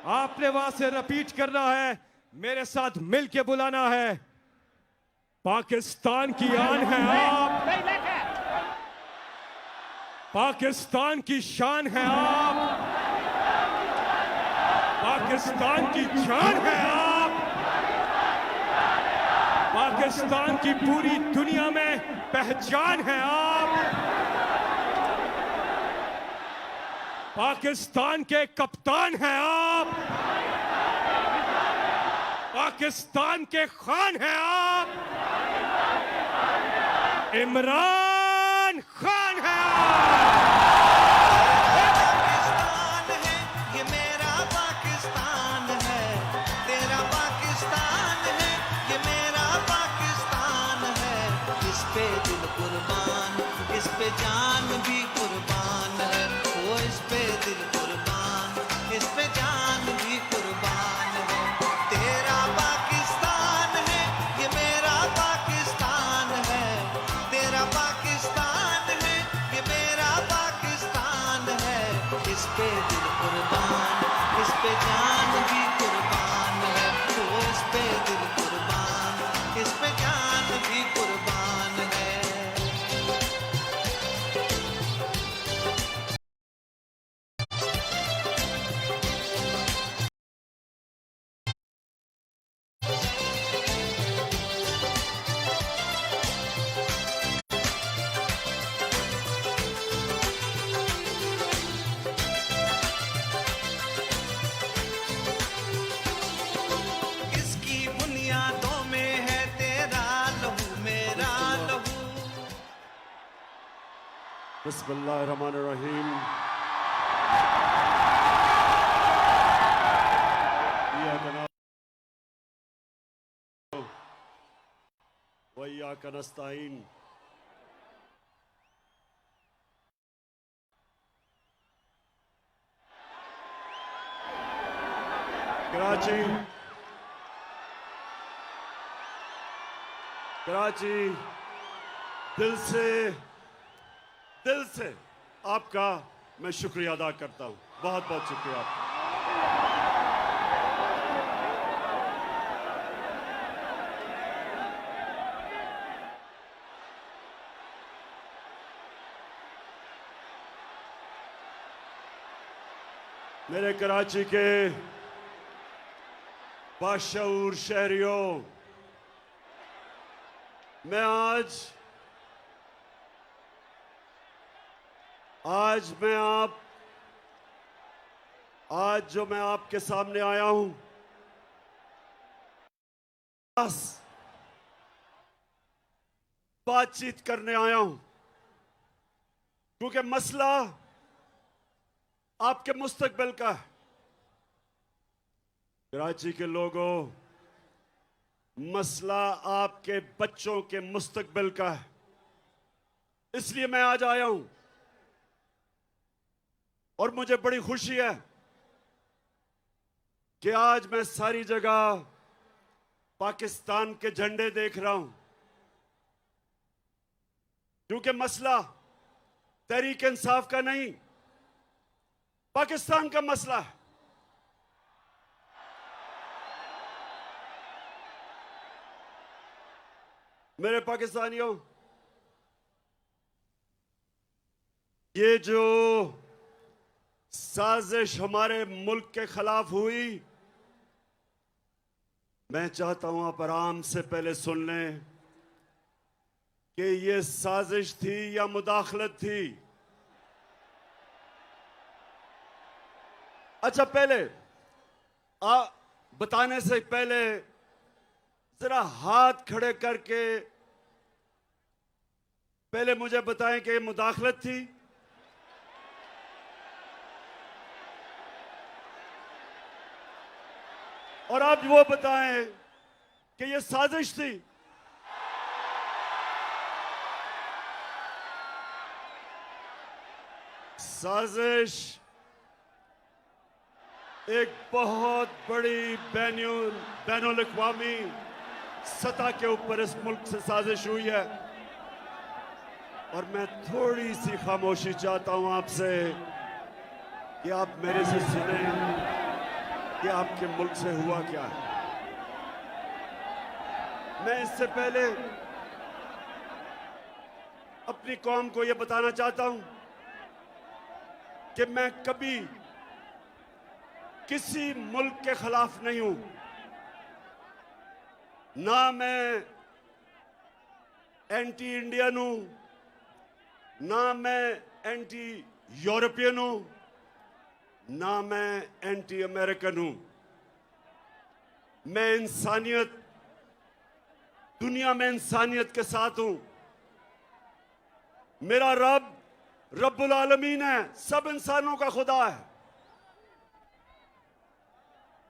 [SPEAKER 1] आपने वहां से रिपीट करना है, मेरे साथ मिलके बुलाना है। पाकिस्तान की आन है आप, पाकिस्तान की शान है आप, पाकिस्तान की जान है आप, पाकिस्तान की पूरी दुनिया में पहचान है आप, पाकिस्तान के कप्तान हैं आप। पाकिस्तान के खान हैं आप, इमरान खान हैं
[SPEAKER 9] पाकिस्तान है ये मेरा पाकिस्तान है, तेरा पाकिस्तान है ये मेरा पाकिस्तान है। इस पे दिल कुर्बान, इस पे जान भी कुर्बान है। वो इस पे दिल कुर्बान, इस पे जान भी कुर्बान है। तेरा पाकिस्तान है ये मेरा पाकिस्तान है, तेरा पाकिस्तान है ये मेरा पाकिस्तान है। इस पे दिल कुर्बान, इस पे जान भी कुर्बान है। वो इस पे दिल कुर्बान, इस पे जान भी कुर्बान है। इसकी बुनियादों में है तेरा लहू मेरा लहू।
[SPEAKER 2] बिस्मिल्लाहिर्रहमानिर्रहीम। वइय्याका नस्तईन। कराची दिल से आपका मैं शुक्रिया अदा करता हूं। बहुत बहुत शुक्रिया आपका। मेरे कराची के बाशऊर शहरियों, मैं आज जो मैं आपके सामने आया हूं, बस बातचीत करने आया हूं, क्योंकि मसला आपके मुस्तकबिल का है। कराची के लोगों, मसला आपके बच्चों के मुस्तकबिल का है। इसलिए मैं आज आया हूं और मुझे बड़ी खुशी है कि आज मैं सारी जगह पाकिस्तान के झंडे देख रहा हूं, क्योंकि मसला तहरीक इंसाफ का नहीं, पाकिस्तान का मसला है। मेरे पाकिस्तानियों, ये जो साजिश हमारे मुल्क के खिलाफ हुई, मैं चाहता हूं आप आराम से पहले सुन लें कि ये साजिश थी या मुदाखलत थी। अच्छा, पहले बताने से पहले जरा हाथ खड़े करके पहले मुझे बताएं कि ये मुदाखलत थी और आप वो बताएं कि ये साजिश थी। साजिश एक बहुत बड़ी बैनुल अक़वामी सतह के ऊपर इस मुल्क से साजिश हुई है और मैं थोड़ी सी खामोशी चाहता हूं आपसे कि आप मेरे से सुने कि आपके मुल्क से हुआ क्या है। मैं इससे पहले अपनी कौम को यह बताना चाहता हूं कि मैं कभी किसी मुल्क के खिलाफ नहीं हूं, ना मैं एंटी इंडियन हूं, ना मैं एंटी यूरोपियन हूं, ना मैं एंटी अमेरिकन हूं। मैं इंसानियत, दुनिया में इंसानियत के साथ हूं। मेरा रब रब्बुल आलमीन है, सब इंसानों का खुदा है।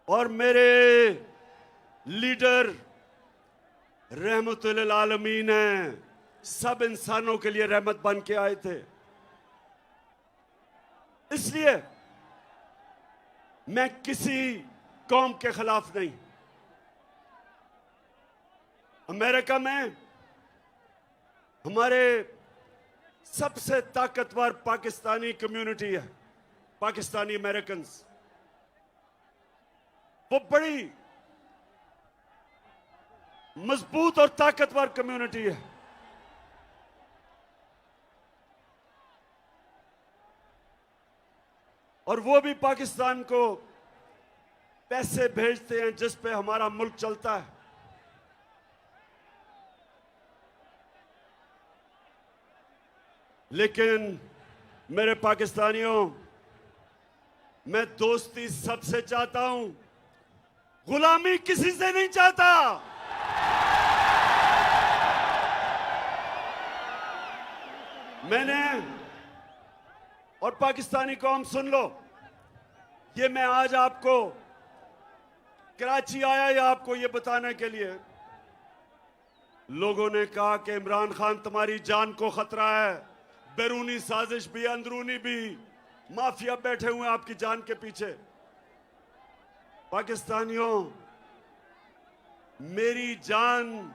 [SPEAKER 2] और मेरे लीडर रहमतुल आलमीन हैं, सब इंसानों के लिए रहमत बन के आए थे। इसलिए मैं किसी कौम के खिलाफ नहीं। अमेरिका में हमारे सबसे ताकतवर पाकिस्तानी कम्युनिटी है, पाकिस्तानी अमेरिकन। वो बड़ी मजबूत और ताकतवर कम्युनिटी है। और वो भी पाकिस्तान को पैसे भेजते हैं जिस पे हमारा मुल्क चलता है। लेकिन मेरे पाकिस्तानियों, मैं दोस्ती सबसे चाहता हूं, गुलामी किसी से नहीं चाहता। मैंने, और पाकिस्तानी कौम सुन लो, ये मैं आज आपको कराची आया या आपको ये बताने के लिए, लोगों ने कहा कि इमरान खान तुम्हारी जान को खतरा है, बैरूनी साजिश भी अंदरूनी भी, माफिया बैठे हुए हैं आपकी जान के पीछे। पाकिस्तानियों, मेरी जान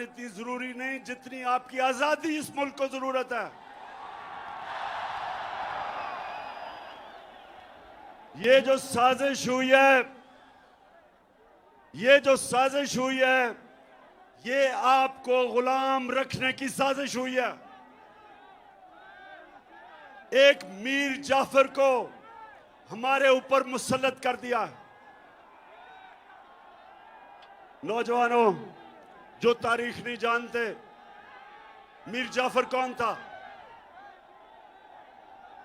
[SPEAKER 2] इतनी जरूरी नहीं जितनी आपकी आजादी इस मुल्क को जरूरत है। ये जो साजिश हुई है, ये आपको गुलाम रखने की साजिश हुई है। एक मीर जाफर को हमारे ऊपर मुसल्लत कर दिया है। नौजवानों जो तारीख नहीं जानते, मीर जाफर कौन था?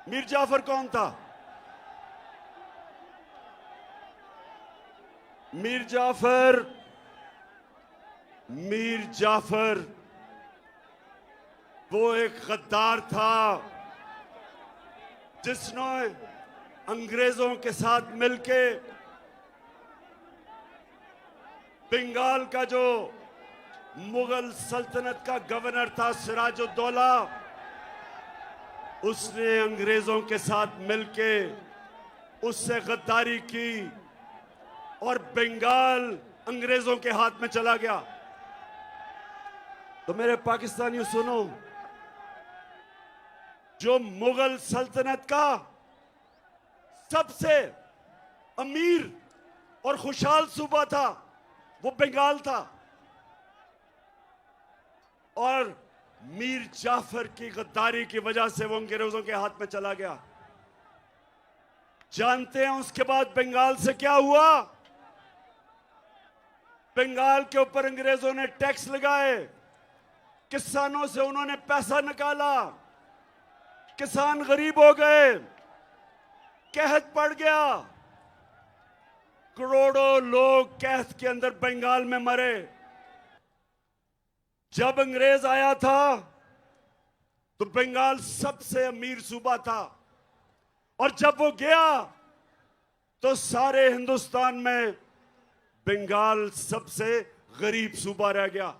[SPEAKER 2] मीर जाफर कौन था? मीर जाफर वो एक गद्दार था जिसने अंग्रेजों के साथ मिलके बंगाल का जो मुगल सल्तनत का गवर्नर था सिराजुद्दौला, उसने अंग्रेजों के साथ मिलके उससे गद्दारी की और बंगाल अंग्रेजों के हाथ में चला गया। तो मेरे पाकिस्तानियों सुनो, जो मुगल सल्तनत का सबसे अमीर और खुशहाल सूबा था वो बंगाल था, और मीर जाफर की गद्दारी की वजह से वो अंग्रेजों के हाथ में चला गया। जानते हैं उसके बाद बंगाल से क्या हुआ? बंगाल के ऊपर अंग्रेजों ने टैक्स लगाए, किसानों से उन्होंने पैसा निकाला, किसान गरीब हो गए, कहत पड़ गया, करोड़ों लोग कहत के अंदर बंगाल में मरे। जब अंग्रेज आया था तो बंगाल सबसे अमीर सूबा था, और जब वो गया तो सारे हिंदुस्तान में बंगाल सबसे गरीब सूबा रह गया।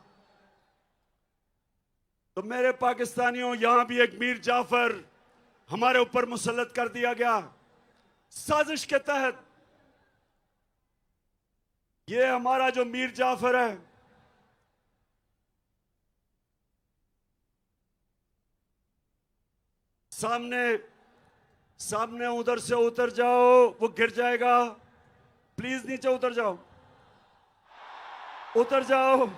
[SPEAKER 2] तो मेरे पाकिस्तानियों, यहां भी एक मीर जाफर हमारे ऊपर मुसल्लत कर दिया गया साजिश के तहत। ये हमारा जो मीर जाफर है, सामने उधर से उतर जाओ, वो गिर जाएगा। प्लीज नीचे उतर जाओ, उतर जाओ।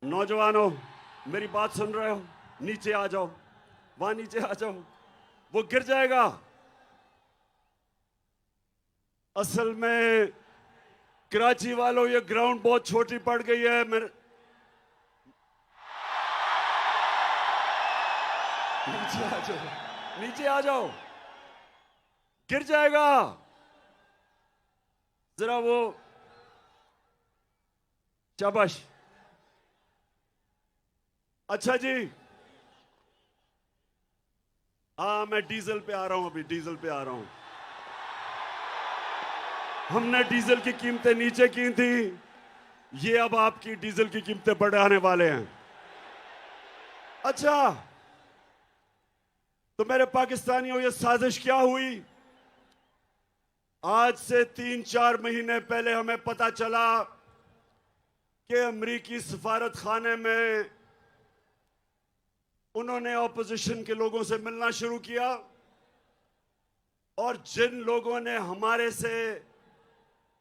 [SPEAKER 2] नौजवानों, मेरी बात सुन रहे हो? नीचे आ जाओ, वहां नीचे आ जाओ, वो गिर जाएगा। असल में कराची वालों, ये ग्राउंड बहुत छोटी पड़ गई है। मेरे नीचे आ जाओ, नीचे आ जाओ, गिर जाएगा। जरा वो शाबाश। अच्छा जी, हाँ मैं डीजल पे आ रहा हूं, अभी डीजल पे आ रहा हूं। हमने डीजल की कीमतें नीचे की थी, ये अब आपकी डीजल की कीमतें बढ़ाने वाले हैं। अच्छा, तो मेरे पाकिस्तानियों, ये साजिश क्या हुई? आज से 3-4 महीने पहले हमें पता चला कि अमेरिकी सफारत खाने में उन्होंने ऑपोजिशन के लोगों से मिलना शुरू किया, और जिन लोगों ने हमारे से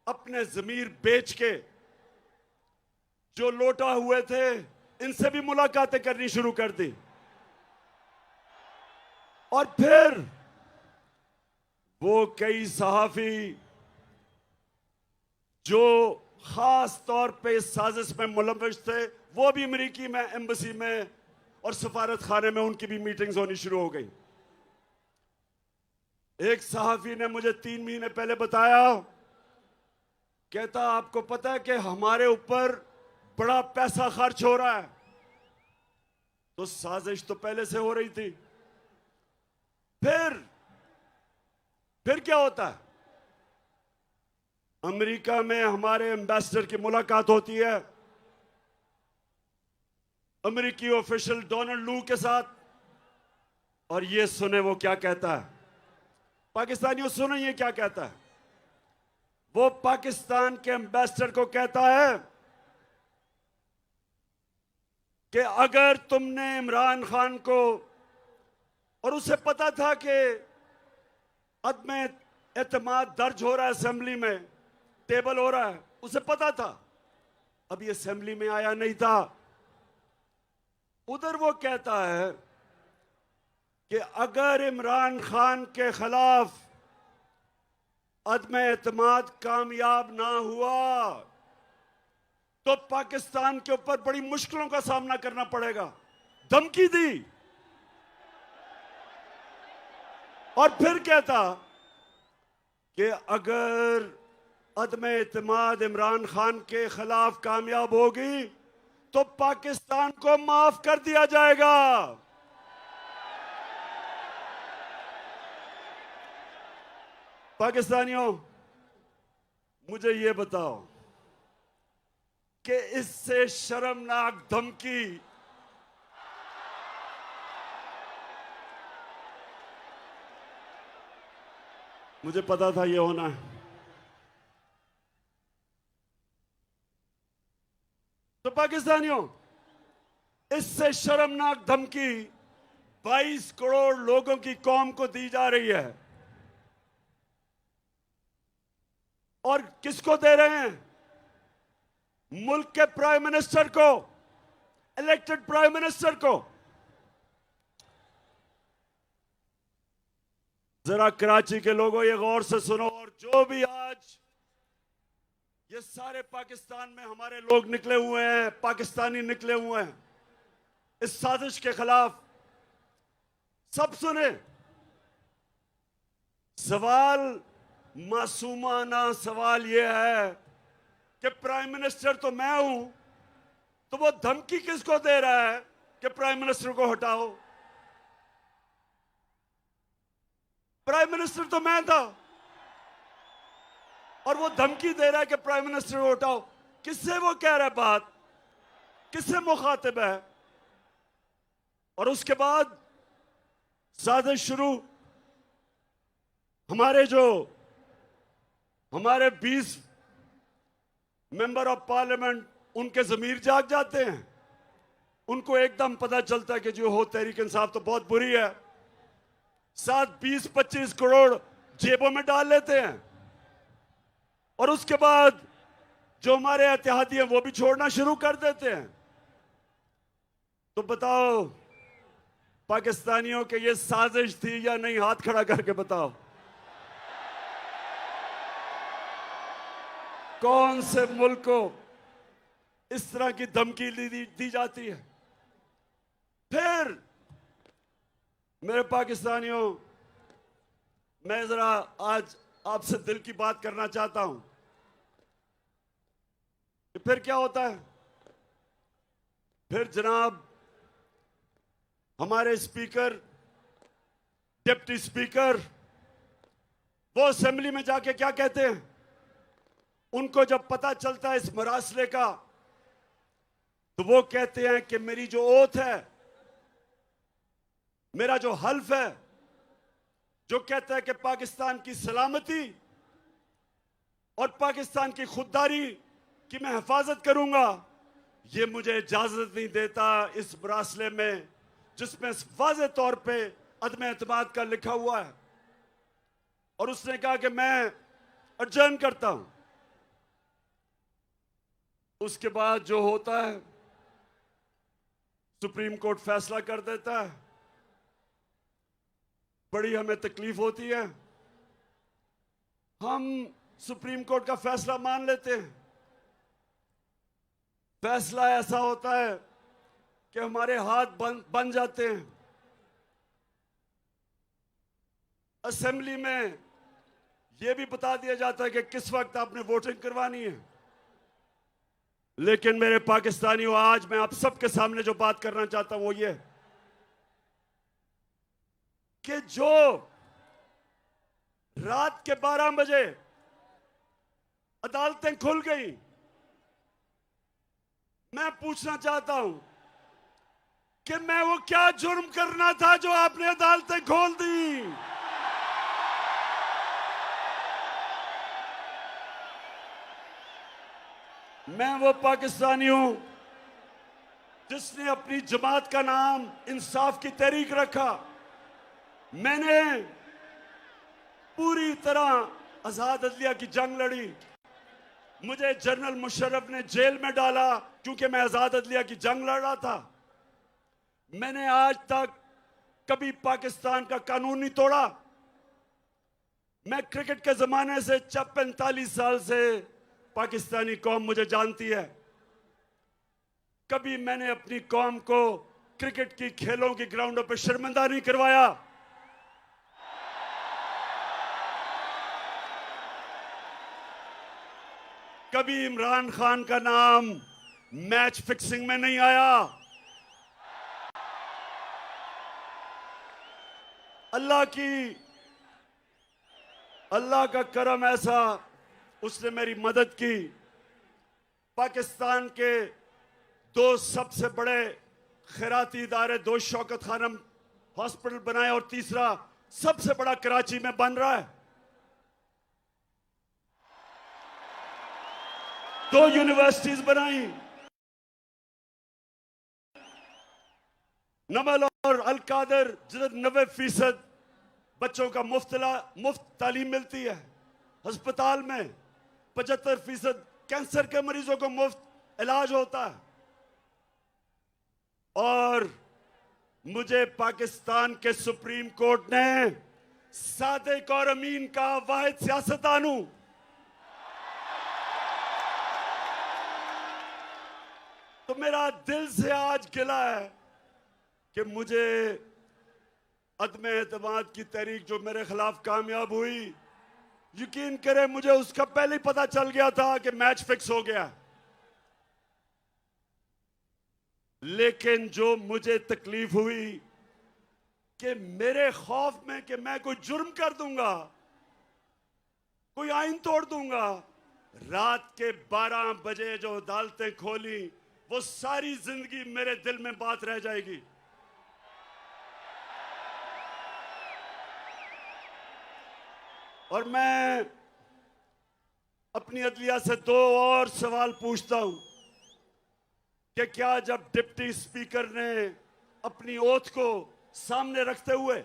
[SPEAKER 2] अपने ज़मीर बेच के जो लौटा हुए थे, इनसे भी मुलाकातें करनी शुरू कर दी। और फिर वो कई सहाफी जो खास तौर पे इस साजिश में मुलव्वस थे, वो भी अमेरिकी में एम्बेसी में और सफारत खाने में उनकी भी मीटिंग्स होनी शुरू हो गई। एक सहाफी ने मुझे 3 महीने पहले बताया, कहता आपको पता है कि हमारे ऊपर बड़ा पैसा खर्च हो रहा है। तो साजिश तो पहले से हो रही थी। फिर क्या होता है? अमेरिका में हमारे एम्बेसडर की मुलाकात होती है अमेरिकी ऑफिशियल डोनाल्ड लू के साथ, और ये सुने वो क्या कहता है। पाकिस्तानियों सुने ये क्या कहता है। वो पाकिस्तान के एम्बेसडर को कहता है कि अगर तुमने इमरान खान को, और उसे पता था कि अदम एतमाद दर्ज हो रहा है, असेंबली में टेबल हो रहा है, उसे पता था, अभी असेंबली में आया नहीं था। उधर वो कहता है कि अगर इमरान खान के खिलाफ अदम एतमाद कामयाब ना हुआ तो पाकिस्तान के ऊपर बड़ी मुश्किलों का सामना करना पड़ेगा। धमकी दी। और फिर कहता कि अगर अदम एतमाद इमरान खान के खिलाफ कामयाब होगी तो पाकिस्तान को माफ कर दिया जाएगा। पाकिस्तानियों, मुझे ये बताओ कि इससे शर्मनाक धमकी मुझे पता था ये होना है। तो पाकिस्तानियों, इससे शर्मनाक धमकी 22 करोड़ लोगों की कौम को दी जा रही है। और किसको दे रहे हैं? मुल्क के प्राइम मिनिस्टर को, इलेक्टेड प्राइम मिनिस्टर को। जरा कराची के लोगों ये गौर से सुनो, और जो भी आज ये सारे पाकिस्तान में हमारे लोग निकले हुए हैं, पाकिस्तानी निकले हुए हैं इस साजिश के खिलाफ, सब सुने। सवाल मासूमाना सवाल ये है कि प्राइम मिनिस्टर तो मैं हूं, तो वो धमकी किसको दे रहा है कि प्राइम मिनिस्टर को हटाओ? प्राइम मिनिस्टर तो मैं था, और वो धमकी दे रहा है कि प्राइम मिनिस्टर को हटाओ। किससे वो कह रहा है बात? किससे मुखातिब है? और उसके बाद साजिश शुरू। हमारे 20 मेंबर ऑफ पार्लियामेंट, उनके जमीर जाग जाते हैं। उनको एकदम पता चलता है कि जो हो तहरीक इंसाफ तो बहुत बुरी है। साथ 20-25 करोड़ जेबों में डाल लेते हैं, और उसके बाद जो हमारे एहतियाती हैं वो भी छोड़ना शुरू कर देते हैं। तो बताओ पाकिस्तानियों के ये साजिश थी या नहीं? हाथ खड़ा करके बताओ। कौन से मुल्क को इस तरह की धमकी दी जाती है? फिर मेरे पाकिस्तानियों, मैं जरा आज आपसे दिल की बात करना चाहता हूं कि फिर क्या होता है। फिर जनाब हमारे स्पीकर, डिप्टी स्पीकर, वो असेंबली में जाके क्या कहते हैं? उनको जब पता चलता है इस मरासले का, तो वो कहते हैं कि मेरी जो ओथ है, मेरा जो हल्फ है, जो कहता है कि पाकिस्तान की सलामती और पाकिस्तान की खुददारी की मैं हिफाजत करूंगा, ये मुझे इजाजत नहीं देता इस मरासले में जिसमें वाज़े तौर पे अदम एतमाद का लिखा हुआ है। और उसने कहा कि मैं अर्जन करता हूं। उसके बाद जो होता है, सुप्रीम कोर्ट फैसला कर देता है, बड़ी हमें तकलीफ होती है। हम सुप्रीम कोर्ट का फैसला मान लेते हैं। फैसला ऐसा होता है कि हमारे हाथ बन जाते हैं। असेंबली में यह भी बता दिया जाता है कि किस वक्त आपने वोटिंग करवानी है। लेकिन मेरे पाकिस्तानियों, आज मैं आप सबके सामने जो बात करना चाहता हूं वो ये कि जो रात के 12 बजे अदालतें खुल गई, मैं पूछना चाहता हूं कि मैं वो क्या जुर्म करना था जो आपने अदालतें खोल दी? मैं वो पाकिस्तानी हूं जिसने अपनी जमात का नाम इंसाफ की तहरीक रखा। मैंने पूरी तरह आजाद अदलिया की जंग लड़ी। मुझे जनरल मुशर्रफ ने जेल में डाला क्योंकि मैं आजाद अदलिया की जंग लड़ रहा था। मैंने आज तक कभी पाकिस्तान का कानून नहीं तोड़ा। मैं क्रिकेट के जमाने से 45 साल से पाकिस्तानी कौम मुझे जानती है। कभी मैंने अपनी कौम को क्रिकेट की खेलों की ग्राउंडों पर शर्मिंदा नहीं करवाया। कभी इमरान खान का नाम मैच फिक्सिंग में नहीं आया। अल्लाह का करम ऐसा, उसने मेरी मदद की। पाकिस्तान के 2 सबसे बड़े खैराती इदारे, 2 शौकत खानम हॉस्पिटल बनाए और तीसरा सबसे बड़ा कराची में बन रहा है। 2 यूनिवर्सिटीज बनाई। नमल और अलकादर, जिधर 90% बच्चों का मुफ्त तालीम मिलती है। अस्पताल में 75% कैंसर के मरीजों को मुफ्त इलाज होता है। और मुझे पाकिस्तान के सुप्रीम कोर्ट ने सादिक और अमीन का वाहिद सियासतदान हूं। तो मेरा दिल से आज गिला है कि मुझे अदम एतमाद की तहरीक जो मेरे खिलाफ कामयाब हुई, यकीन करें मुझे उसका पहले ही पता चल गया था कि मैच फिक्स हो गया। लेकिन जो मुझे तकलीफ हुई कि मेरे खौफ में कि मैं कोई जुर्म कर दूंगा, कोई आइन तोड़ दूंगा, रात के 12 बजे जो अदालतें खोली, वो सारी जिंदगी मेरे दिल में बात रह जाएगी। और मैं अपनी अदलिया से 2 और सवाल पूछता हूं कि क्या जब डिप्टी स्पीकर ने अपनी ओथ को सामने रखते हुए,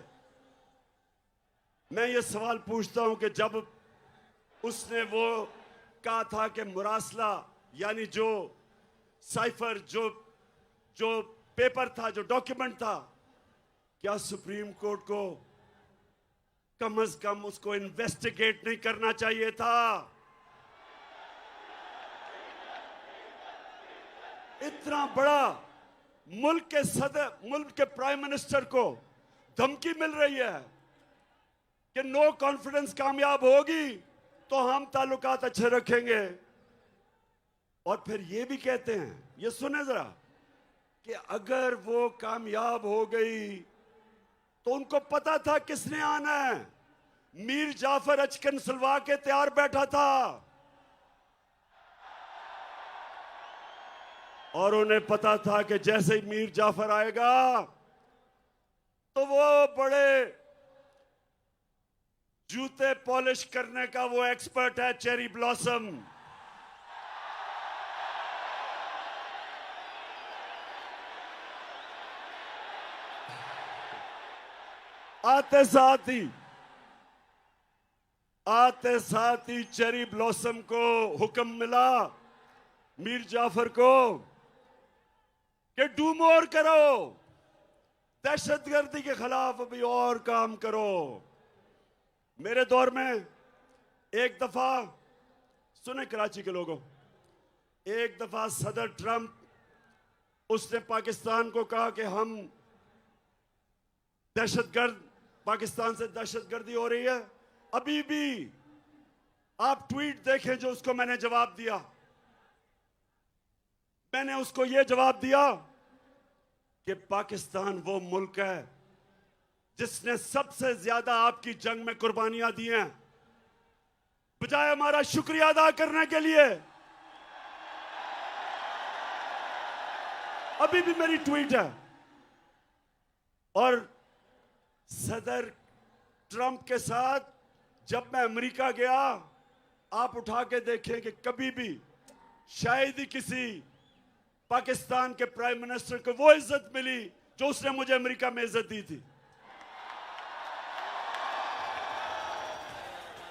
[SPEAKER 2] मैं ये सवाल पूछता हूं कि जब उसने वो कहा था कि मुरासला यानी जो साइफर, जो पेपर था, जो डॉक्यूमेंट था, क्या सुप्रीम कोर्ट को कम से कम उसको इन्वेस्टिगेट नहीं करना चाहिए था? इतना बड़ा मुल्क के प्राइम मिनिस्टर को धमकी मिल रही है कि नो कॉन्फिडेंस कामयाब होगी तो हम ताल्लुकात अच्छे रखेंगे। और फिर ये भी कहते हैं, ये सुने जरा, कि अगर वो कामयाब हो गई तो उनको पता था किसने आना है। मीर जाफर अचकन सलवा के तैयार बैठा था और उन्हें पता था कि जैसे ही मीर जाफर आएगा तो वो बड़े जूते पॉलिश करने का वो एक्सपर्ट है, चेरी ब्लॉसम। आते साथ ही चेरी ब्लॉसम को हुक्म मिला, मीर जाफर को, कि डू मोर करो, दहशतगर्दी के खिलाफ अभी और काम करो। मेरे दौर में एक दफा, सुने कराची के लोगों, एक दफा सदर ट्रंप उसने पाकिस्तान को कहा कि हम दहशतगर्द, पाकिस्तान से दहशतगर्दी हो रही है। अभी भी आप ट्वीट देखें जो उसको मैंने जवाब दिया। मैंने उसको यह जवाब दिया कि पाकिस्तान वो मुल्क है जिसने सबसे ज्यादा आपकी जंग में कुर्बानियां दी हैं, बजाय हमारा शुक्रिया अदा करने के लिए। अभी भी मेरी ट्वीट है। और सदर ट्रंप के साथ जब मैं अमेरिका गया, आप उठा के देखें कि कभी भी शायद ही किसी पाकिस्तान के प्राइम मिनिस्टर को वो इज्जत मिली जो उसने मुझे अमेरिका में इज्जत दी थी।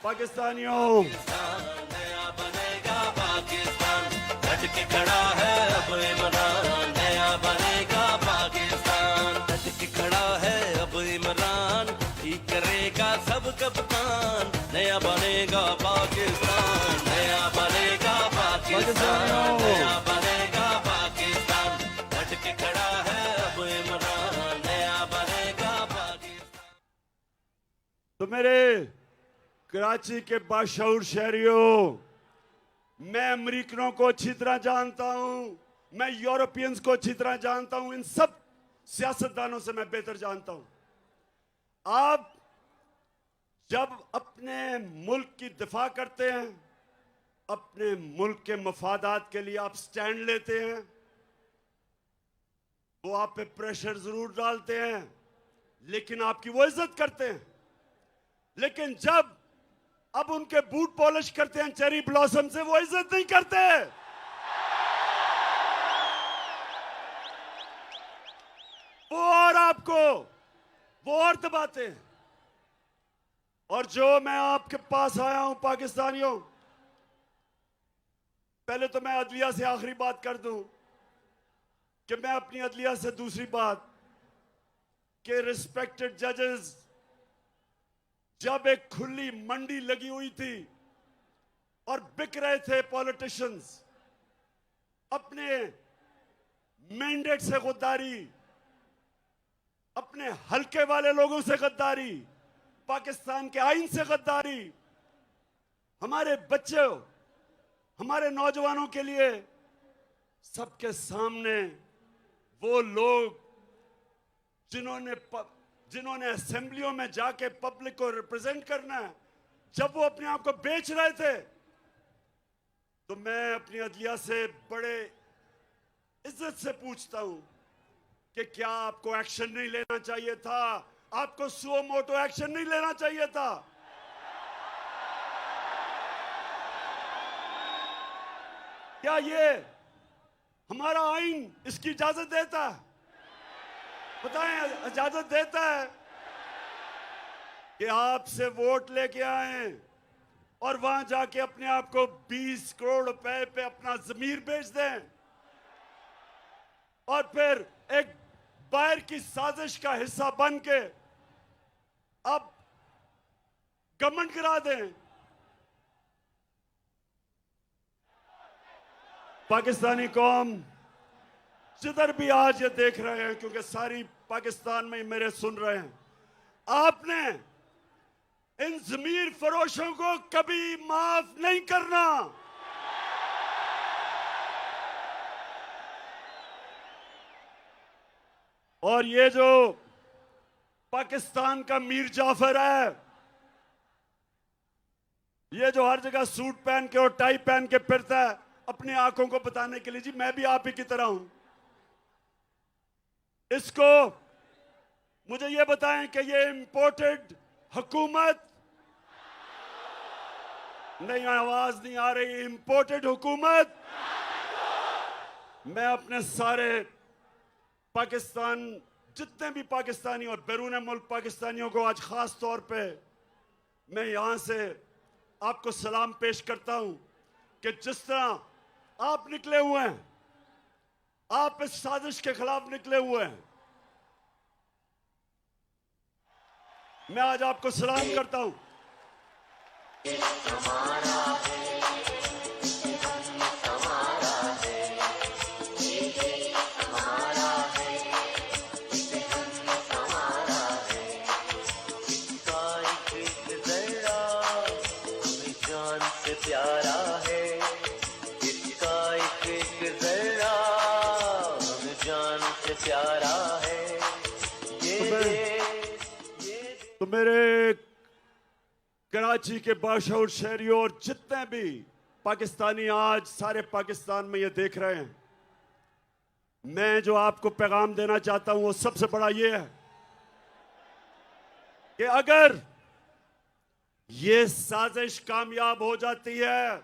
[SPEAKER 2] पाकिस्तानियों,
[SPEAKER 9] नया बनेगा पाकिस्तान, डट के खड़ा है अब इमरान। नया बनेगा पाकिस्तान, डट के खड़ा है अब इमरान। ठीक करेगा सब कप्तान, नया बनेगा पाकिस्तान। नया बनेगा पाकिस्तान, नया बनेगा पाकिस्तान, डट के खड़ा है अब इमरान। नया बनेगा पाकिस्तान।
[SPEAKER 2] तो मेरे कराची के बाशऊर शहरियों, मैं अमेरिकनों को अच्छी तरह जानता हूं, मैं यूरोपियंस को अच्छी तरह जानता हूं, इन सब सियासतदानों से मैं बेहतर जानता हूं। आप जब अपने मुल्क की दिफा करते हैं, अपने मुल्क के मफादात के लिए आप स्टैंड लेते हैं, वो आप पे प्रेशर जरूर डालते हैं, लेकिन आपकी वो इज्जत करते हैं। लेकिन जब अब उनके बूट पॉलिश करते हैं चेरी ब्लॉसम से, वो इज्जत नहीं करते। वो और आपको वो और दबाते हैं। और जो मैं आपके पास आया हूं पाकिस्तानियों, पहले तो मैं अदलिया से आखिरी बात कर दूं कि मैं अपनी अदलिया से दूसरी बात कि रिस्पेक्टेड जजेस, जब एक खुली मंडी लगी हुई थी और बिक रहे थे पॉलिटिशियंस, अपने मैंडेट से गद्दारी, अपने हल्के वाले लोगों से गद्दारी, पाकिस्तान के आईन से गद्दारी, हमारे बच्चों, हमारे नौजवानों के लिए सबके सामने वो लोग जिन्होंने असेंबलियों में जाके पब्लिक को रिप्रेजेंट करना है, जब वो अपने आप को बेच रहे थे, तो मैं अपनी अदलिया से बड़े इज्जत से पूछता हूं कि क्या आपको एक्शन नहीं लेना चाहिए था? आपको सुओ मोटो एक्शन नहीं लेना चाहिए था? क्या ये हमारा आईन इसकी इजाजत देता है? बताएं, इजाजत देता है कि आपसे वोट लेके आए और वहां जाके अपने आप को 20 करोड़ रुपए पे अपना जमीर बेच दें और फिर एक बाहर की साजिश का हिस्सा बन के अब घमंड करा दें? पाकिस्तानी कौम जिधर भी आज ये देख रहे हैं, क्योंकि सारी पाकिस्तान में मेरे सुन रहे हैं, आपने इन ज़मीर फरोशों को कभी माफ नहीं करना। और ये जो पाकिस्तान का मीर जाफर है, ये जो हर जगह सूट पहन के और टाई पहन के फिरता है अपनी आंखों को बताने के लिए, जी मैं भी आप ही की तरह हूं, इसको मुझे ये बताएं कि ये इंपोर्टेड हुकूमत नहीं, आवाज नहीं आ रही, इंपोर्टेड हुकूमत। मैं अपने सारे पाकिस्तान, जितने भी पाकिस्तानी और बैरून मुल्क पाकिस्तानियों को आज खास तौर पे मैं यहां से आपको सलाम पेश करता हूं कि जिस तरह आप निकले हुए हैं, आप इस साजिश के खिलाफ निकले हुए हैं, मैं आज आपको सलाम करता हूं।
[SPEAKER 9] प्यारा है इसका एक जरा हमें जान से प्यारा है
[SPEAKER 2] तो मेरे कराची के बाशऊर शहरियों और जितने भी पाकिस्तानी आज सारे पाकिस्तान में ये देख रहे हैं, मैं जो आपको पैगाम देना चाहता हूं वो सबसे बड़ा ये है कि अगर ये साजिश कामयाब हो जाती है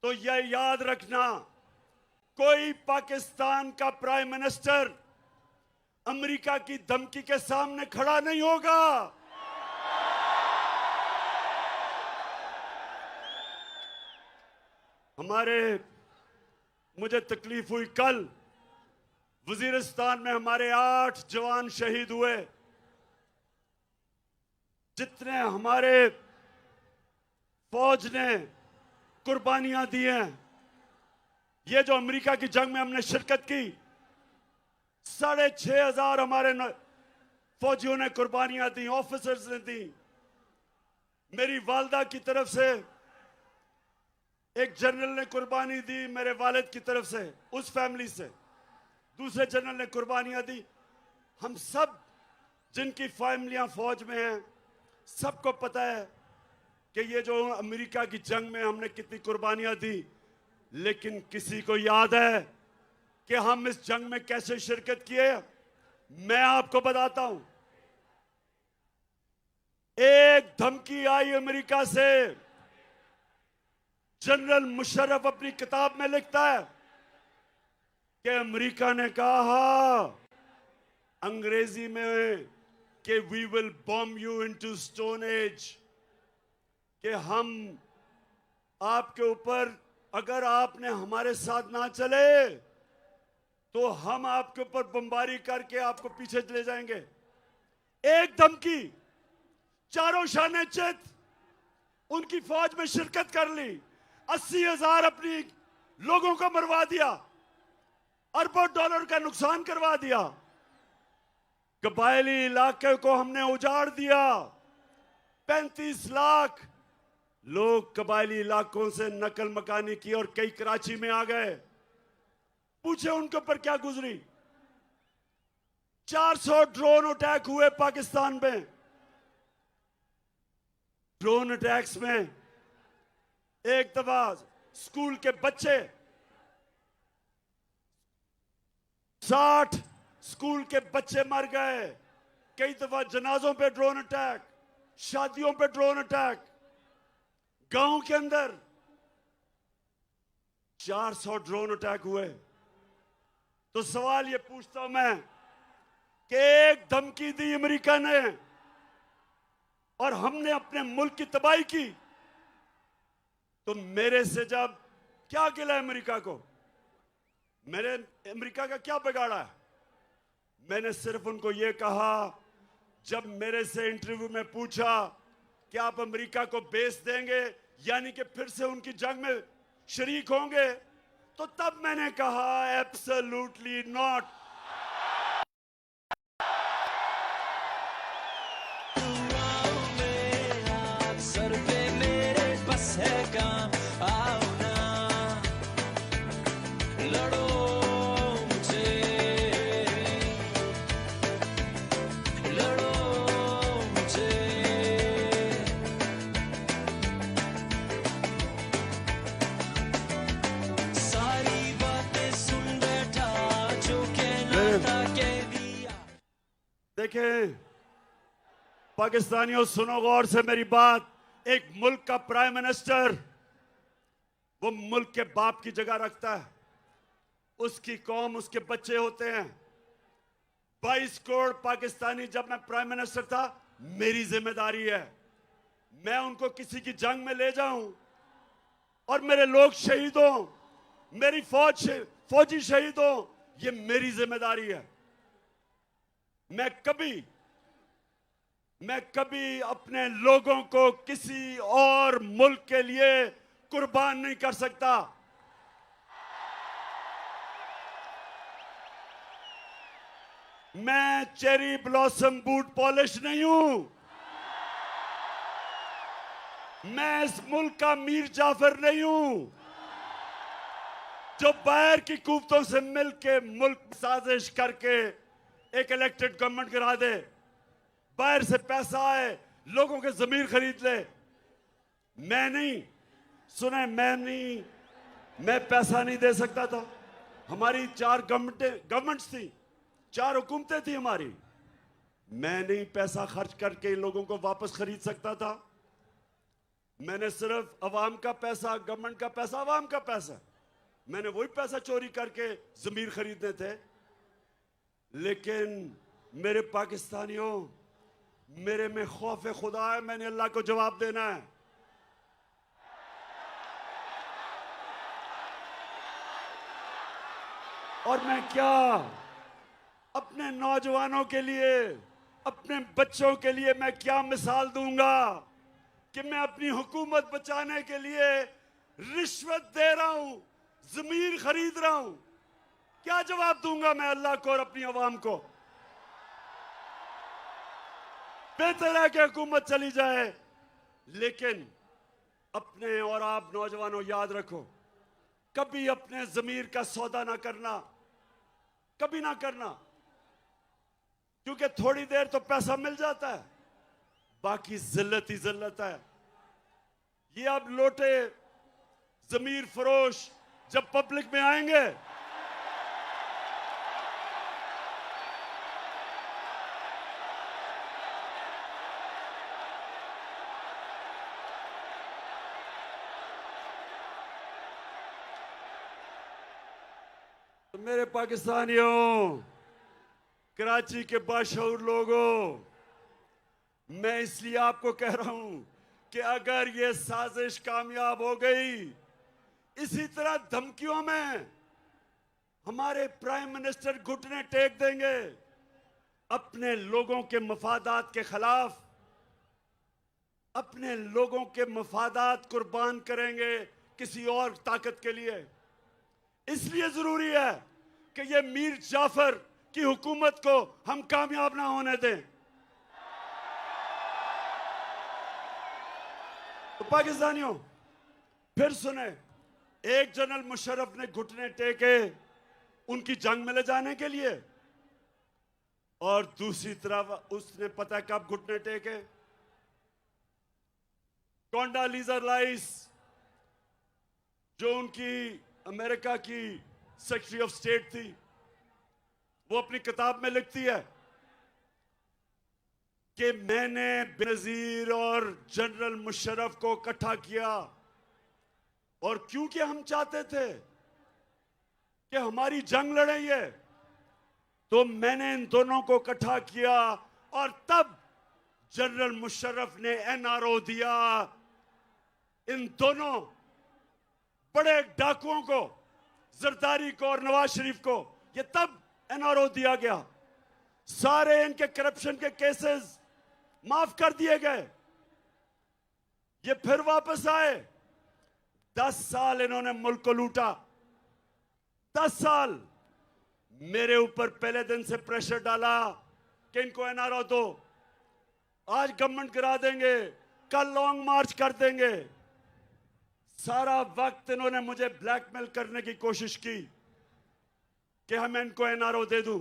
[SPEAKER 2] तो यह याद रखना, कोई पाकिस्तान का प्राइम मिनिस्टर अमेरिका की धमकी के सामने खड़ा नहीं होगा। मुझे तकलीफ हुई, कल वजीरिस्तान में हमारे 8 जवान शहीद हुए। जितने हमारे फौज ने कुर्बानियां दी हैं, ये जो अमेरिका की जंग में हमने शिरकत की, 6,500 हमारे फौजियों ने कुर्बानियां दी, ऑफिसर्स ने दी। मेरी वालदा की तरफ से एक जनरल ने कुर्बानी दी, मेरे वालिद की तरफ से, उस फैमिली से दूसरे जनरल ने कुर्बानियां दी। हम सब जिनकी फैमिलियां फौज में हैं, सबको पता है कि ये जो अमेरिका की जंग में हमने कितनी कुर्बानियां दी, लेकिन किसी को याद है कि हम इस जंग में कैसे शिरकत किए? मैं आपको बताता हूं। एक धमकी आई अमेरिका से, जनरल मुशर्रफ अपनी किताब में लिखता है कि अमेरिका ने कहा अंग्रेजी में कि we will bomb you into stone age, कि हम आपके ऊपर, अगर आपने हमारे साथ ना चले तो हम आपके ऊपर बमबारी करके आपको पीछे चले जाएंगे। एक धमकी, चारों शाने चित उनकी फौज में शिरकत कर ली, 80,000 अपनी लोगों को मरवा दिया, अरबों डॉलर का नुकसान करवा दिया, कबायली इलाके को हमने उजाड़ दिया। 35 लाख लोग कबायली इलाकों से नकल मकानी की और कई कराची में आ गए। पूछे उनके ऊपर क्या गुजरी। 400 ड्रोन अटैक हुए पाकिस्तान में। ड्रोन अटैक्स में एक दफा स्कूल के बच्चे, 60 स्कूल के बच्चे मर गए। कई दफा जनाजों पे ड्रोन अटैक, शादियों पे ड्रोन अटैक, गांव के अंदर 400 ड्रोन अटैक हुए। तो सवाल ये पूछता हूं मैं कि एक धमकी दी अमेरिका ने और हमने अपने मुल्क की तबाही की, तो मेरे से जब क्या गिला अमेरिका को? मेरे अमेरिका का क्या बिगाड़ा है? मैंने सिर्फ उनको ये कहा, जब मेरे से इंटरव्यू में पूछा कि आप अमेरिका को बेस देंगे यानी कि फिर से उनकी जंग में शरीक होंगे, तो तब मैंने कहा एब्सोल्युटली नॉट। देखें पाकिस्तानियों, सुनो गौर से मेरी बात। एक मुल्क का प्राइम मिनिस्टर वो मुल्क के बाप की जगह रखता है। उसकी कौम, उसके बच्चे होते हैं। 22 करोड़ पाकिस्तानी जब मैं प्राइम मिनिस्टर था, मेरी जिम्मेदारी है मैं उनको किसी की जंग में ले जाऊं और मेरे लोग शहीद हों, मेरी फौजी शहीद हों, ये मेरी जिम्मेदारी है। मैं कभी अपने लोगों को किसी और मुल्क के लिए कुर्बान नहीं कर सकता। मैं चेरी ब्लॉसम बूट पॉलिश नहीं हूं। मैं इस मुल्क का मीर जाफर नहीं हूं जो बाहर की कुव्वतों से मिलके मुल्क साजिश करके एक इलेक्टेड गवर्नमेंट गिरा दे, बाहर से पैसा आए, लोगों के जमीर खरीद ले। मैं नहीं, सुने, मैं पैसा नहीं दे सकता था। हमारी 4 गवर्नमेंट्स थी, 4 हुकूमतें थी हमारी। मैं नहीं पैसा खर्च करके इन लोगों को वापस खरीद सकता था। मैंने सिर्फ अवाम का पैसा, गवर्नमेंट का पैसा, अवाम का पैसा, मैंने वही पैसा चोरी करके जमीर खरीदने थे। लेकिन मेरे पाकिस्तानियों, मेरे में खौफ खुदा है। मैंने अल्लाह को जवाब देना है। और मैं क्या अपने नौजवानों के लिए, अपने बच्चों के लिए मैं क्या मिसाल दूंगा कि मैं अपनी हुकूमत बचाने के लिए रिश्वत दे रहा हूं, जमीर खरीद रहा हूं। क्या जवाब दूंगा मैं अल्लाह को और अपनी अवाम को? बेहतर है कि हुकूमत चली जाए, लेकिन अपने और आप नौजवानों याद रखो, कभी अपने जमीर का सौदा ना करना, कभी ना करना। क्योंकि थोड़ी देर तो पैसा मिल जाता है, बाकी जिल्लत ही जिल्लत है। ये अब लोटे जमीर फरोश जब पब्लिक में आएंगे, तो मेरे पाकिस्तानियों, कराची के बाशऊर लोगों, मैं इसलिए आपको कह रहा हूं कि अगर ये साजिश कामयाब हो गई, इसी तरह धमकियों में हमारे प्राइम मिनिस्टर घुटने टेक देंगे, अपने लोगों के मफादात के खिलाफ, अपने लोगों के मफादात कुर्बान करेंगे किसी और ताकत के लिए। इसलिए जरूरी है कि ये मीर जाफर की हुकूमत को हम कामयाब ना होने दें। तो पाकिस्तानियों, फिर सुने, एक जनरल मुशर्रफ ने घुटने टेके उनकी जंग में ले जाने के लिए, और दूसरी तरफ उसने पता कब घुटने टेके? कोंडालीजा राइस, जो उनकी अमेरिका की सेक्रेटरी ऑफ स्टेट थी, वो अपनी किताब में लिखती है कि मैंने बेनजीर और जनरल मुशर्रफ को इकट्ठा किया, और क्योंकि हम चाहते थे कि हमारी जंग लड़े ये, तो मैंने इन दोनों को इकट्ठा किया, और तब जनरल मुशर्रफ ने एनआरओ दिया इन दोनों बड़े डाकुओं को, जरदारी को और नवाज शरीफ को। ये तब एनआरओ दिया गया, सारे इनके करप्शन के केसेस माफ कर दिए गए। ये फिर वापस आए, 10 साल इन्होंने मुल्क को लूटा, 10 साल मेरे ऊपर पहले दिन से प्रेशर डाला कि इनको एनआरओ दो, आज गवर्नमेंट गिरा देंगे, कल लॉन्ग मार्च कर देंगे। सारा वक्त इन्होंने मुझे ब्लैकमेल करने की कोशिश की कि हम इनको एनआरओ दे दूं।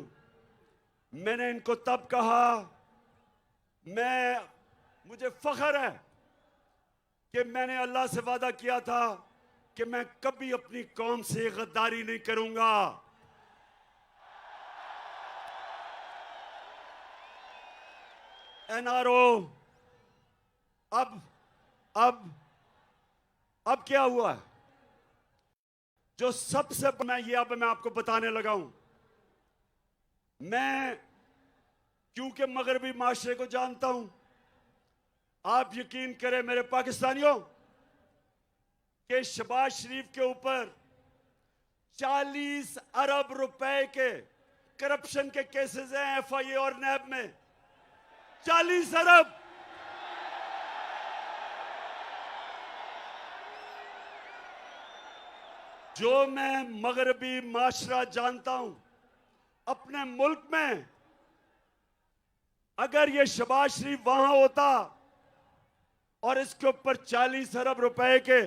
[SPEAKER 2] मैंने इनको तब कहा, मुझे फख्र है कि मैंने अल्लाह से वादा किया था कि मैं कभी अपनी कौम से गद्दारी नहीं करूंगा। एनआरओ, अब क्या हुआ? जो सबसे मैं आपको बताने लगा हूं, मैं क्योंकि मगरबी माशरे को जानता हूं, आप यकीन करें मेरे पाकिस्तानियों कि शहबाज शरीफ के ऊपर 40 अरब रुपए के करप्शन के केसेस हैं एफआईए और नैब में। 40 अरब। जो मैं मगरबी माशरा जानता हूं, अपने मुल्क में अगर ये शहबाज शरीफ वहां होता और इसके ऊपर 40 अरब रुपए के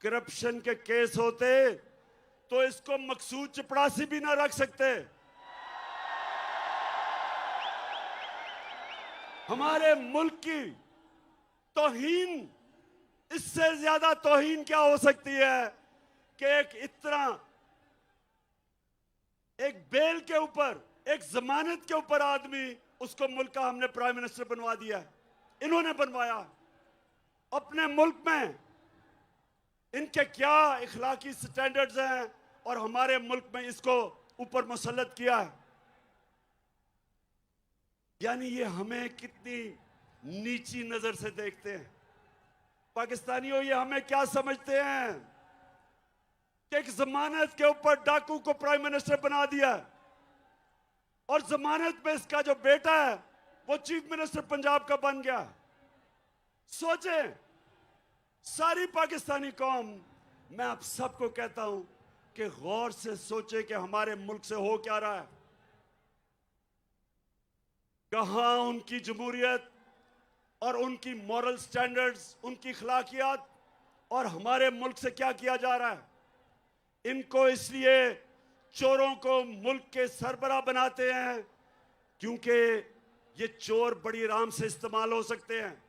[SPEAKER 2] करप्शन के केस होते तो इसको मकसूद चपड़ासी भी ना रख सकते। हमारे मुल्क की तौहीन, इससे ज्यादा तौहीन क्या हो सकती है कि एक बेल के ऊपर, एक जमानत के ऊपर आदमी, उसको मुल्क का हमने प्राइम मिनिस्टर बनवा दिया। इन्होंने बनवाया। अपने मुल्क में इनके क्या इखलाकी स्टैंडर्ड्स हैं और हमारे मुल्क में इसको ऊपर मुसल्लत किया है। यानी ये हमें कितनी नीची नजर से देखते हैं। पाकिस्तानियों, ये हमें क्या समझते हैं कि एक जमानत के ऊपर डाकू को प्राइम मिनिस्टर बना दिया और जमानत में इसका जो बेटा है वो चीफ मिनिस्टर पंजाब का बन गया। सोचें, सारी पाकिस्तानी कौम, मैं आप सबको कहता हूं कि गौर से सोचे कि हमारे मुल्क से हो क्या रहा है। कहां उनकी जमहूरियत और उनकी मॉरल स्टैंडर्ड्स, उनकी अखलाकियात, और हमारे मुल्क से क्या किया जा रहा है। इनको इसलिए चोरों को मुल्क के सरबराह बनाते हैं क्योंकि ये चोर बड़ी आराम से इस्तेमाल हो सकते हैं।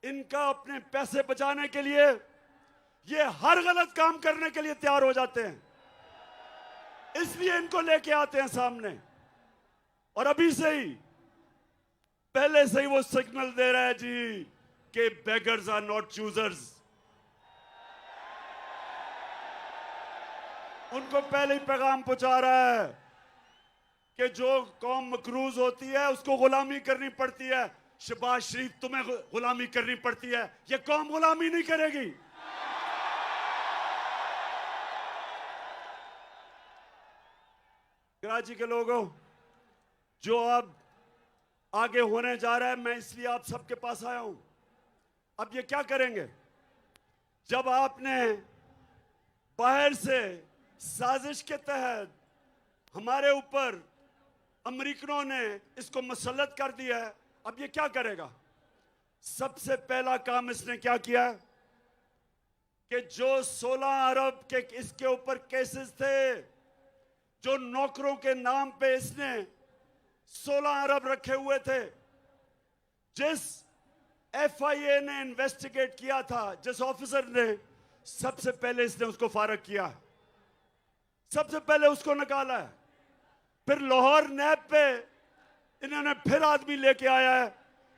[SPEAKER 2] इनका अपने पैसे बचाने के लिए ये हर गलत काम करने के लिए तैयार हो जाते हैं, इसलिए इनको लेके आते हैं सामने। और अभी से ही, पहले से ही वो सिग्नल दे रहा है जी कि बेगर्स आर नॉट चूजर्स। उनको पहले ही पैगाम पहुंचा रहा है कि जो कौम मकरूज होती है उसको गुलामी करनी पड़ती है। शहबाज शरीफ, तुम्हें गुलामी करनी पड़ती है, ये कौम गुलामी नहीं करेगी। कराची के लोगों, जो अब आगे होने जा रहा है, मैं इसलिए आप सबके पास आया हूं। अब ये क्या करेंगे? जब आपने बाहर से साजिश के तहत हमारे ऊपर अमेरिकनों ने इसको मुसल्लत कर दिया है, अब ये क्या करेगा? सबसे पहला काम इसने क्या किया कि जो 16 अरब के इसके ऊपर केसेस थे, जो नौकरों के नाम पे इसने 16 अरब रखे हुए थे, जिस एफआईए ने इन्वेस्टिगेट किया था, जिस ऑफिसर ने, सबसे पहले इसने उसको फारग किया, सबसे पहले उसको निकाला है। फिर लाहौर नैब पे इन्होंने फिर आदमी लेके आया है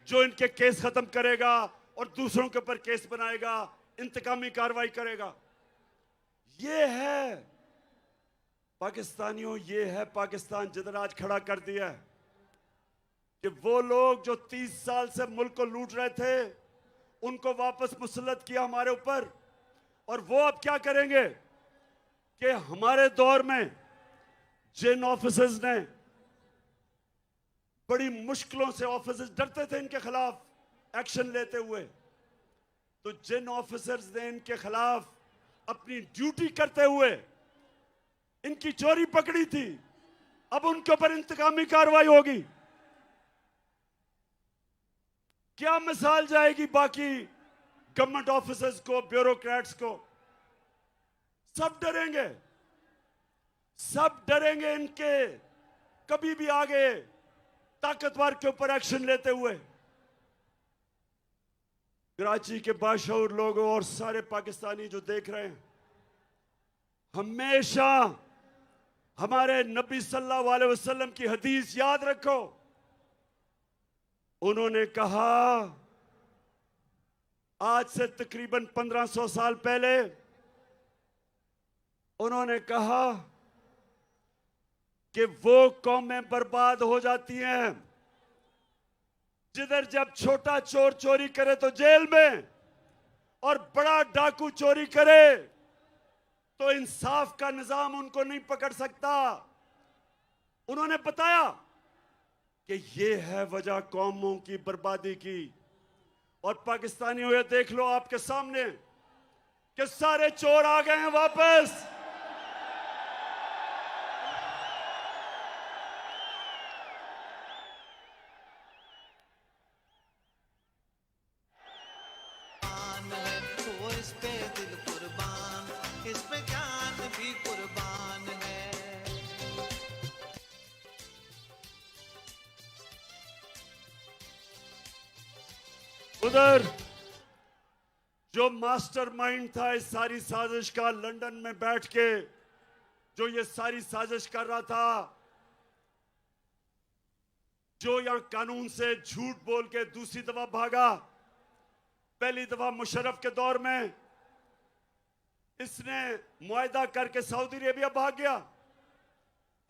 [SPEAKER 2] जो इनके केस खत्म करेगा और दूसरों के ऊपर केस बनाएगा, इंतकामी कार्रवाई करेगा। ये है पाकिस्तानियों, ये है पाकिस्तान जिधर आज खड़ा कर दिया है कि वो लोग जो 30 साल से मुल्क को लूट रहे थे, उनको वापस मुसल्लत किया हमारे ऊपर। और वो अब क्या करेंगे कि हमारे दौर में जिन ऑफिसर्स ने बड़ी मुश्किलों से, ऑफिसर्स डरते थे इनके खिलाफ एक्शन लेते हुए, तो जिन ऑफिसर्स ने इनके खिलाफ अपनी ड्यूटी करते हुए इनकी चोरी पकड़ी थी, अब उनके ऊपर इंतकामी कार्रवाई होगी। क्या मिसाल जाएगी बाकी गवर्नमेंट ऑफिसर्स को, ब्यूरोक्रेट्स को? सब डरेंगे, सब डरेंगे इनके कभी भी आगे ताकतवर के ऊपर एक्शन लेते हुए। कराची के बाशऊर लोगों और सारे पाकिस्तानी जो देख रहे हैं, हमेशा हमारे नबी सल्लल्लाहु अलैहि वसल्लम की हदीस याद रखो उन्होंने कहा आज से तकरीबन 1500 साल पहले उन्होंने कहा कि वो कौमें बर्बाद हो जाती हैं जिधर जब छोटा चोर चोरी करे तो जेल में और बड़ा डाकू चोरी करे तो इंसाफ का निजाम उनको नहीं पकड़ सकता। उन्होंने बताया कि ये है वजह कौमों की बर्बादी की। और पाकिस्तानियों ये देख लो आपके सामने कि सारे चोर आ गए हैं वापस।
[SPEAKER 9] वो इस पे दिल कुर्बान, इस पे जान भी कुर्बान है।
[SPEAKER 2] उधर जो मास्टरमाइंड था इस सारी साजिश का, लंदन में बैठ के जो ये सारी साजिश कर रहा था, जो यहां कानून से झूठ बोल के दूसरी दफा भागा। पहली दफा मुशर्रफ के दौर में इसने मुआहदा करके सऊदी अरेबिया भाग गया।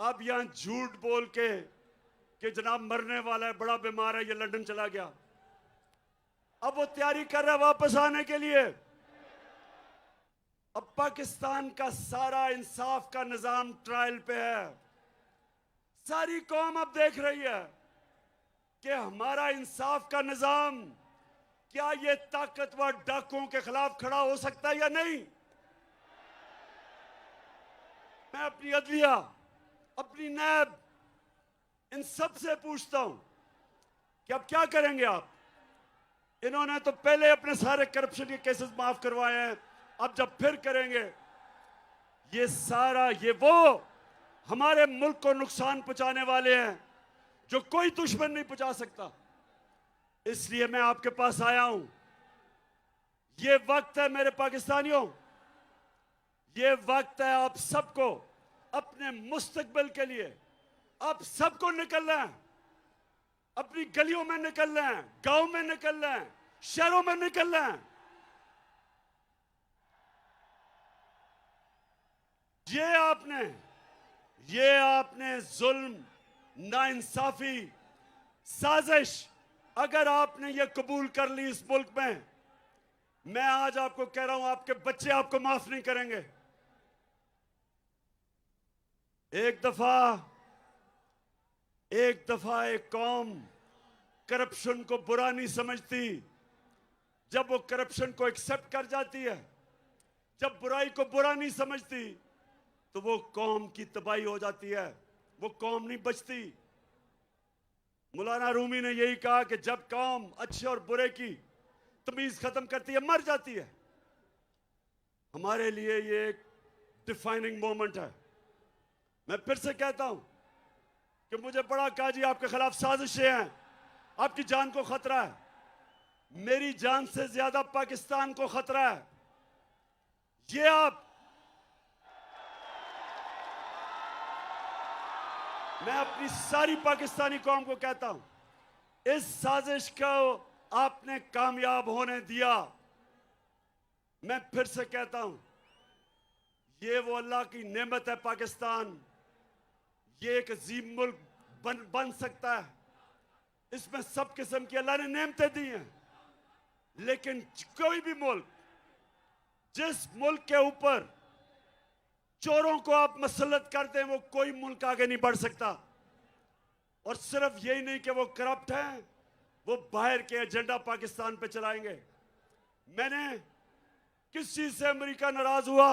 [SPEAKER 2] अब यहां झूठ बोल के कि जनाब मरने वाला है, बड़ा बीमार है, ये लंदन चला गया। अब वो तैयारी कर रहा है वापस आने के लिए। अब पाकिस्तान का सारा इंसाफ का निजाम ट्रायल पे है। सारी कौम अब देख रही है कि हमारा इंसाफ का निजाम क्या ये ताकतवर डाकुओं के खिलाफ खड़ा हो सकता है या नहीं। मैं अपनी अदलिया, अपनी नैब, इन सब से पूछता हूं कि अब क्या करेंगे आप। इन्होंने तो पहले अपने सारे करप्शन के केसेस माफ करवाए हैं, अब जब फिर करेंगे ये सारा, ये वो हमारे मुल्क को नुकसान पहुंचाने वाले हैं जो कोई दुश्मन नहीं पहुंचा सकता। इसलिए मैं आपके पास आया हूं। ये वक्त है मेरे पाकिस्तानियों, ये वक्त है आप सबको अपने मुस्तकबिल के लिए आप सबको निकलना है। अपनी गलियों में निकलना है, गांव में निकलना है, शहरों में निकलना है। ये आपने जुल्म, नाइंसाफी, साजिश अगर आपने ये कबूल कर ली इस मुल्क में, मैं आज आपको कह रहा हूं आपके बच्चे आपको माफ नहीं करेंगे। एक दफा एक कौम करप्शन को बुरा नहीं समझती। जब वो करप्शन को एक्सेप्ट कर जाती है, जब बुराई को बुरा नहीं समझती, तो वो कौम की तबाही हो जाती है, वो कौम नहीं बचती। मौलाना रूमी ने यही कहा कि जब कौम अच्छे और बुरे की तमीज खत्म करती है, मर जाती है। हमारे लिए ये एक डिफाइनिंग मोमेंट है। मैं फिर से कहता हूं कि मुझे बड़ा कहा जी आपके खिलाफ साजिशें हैं, आपकी जान को खतरा है। मेरी जान से ज्यादा पाकिस्तान को खतरा है। ये आप, मैं अपनी सारी पाकिस्तानी कौम को कहता हूं, इस साजिश को आपने कामयाब होने दिया। मैं फिर से कहता हूं, ये वो अल्लाह की नेमत है पाकिस्तान। ये एक अजीम मुल्क बन सकता है। इसमें सब किस्म की अल्लाह ने नेमतें दी हैं। लेकिन कोई भी मुल्क, जिस मुल्क के ऊपर चोरों को आप मसलत कर दें, वो कोई मुल्क आगे नहीं बढ़ सकता। और सिर्फ यही नहीं कि वो करप्ट हैं, वो बाहर के एजेंडा पाकिस्तान पे चलाएंगे। मैंने किस चीज से अमेरिका नाराज हुआ?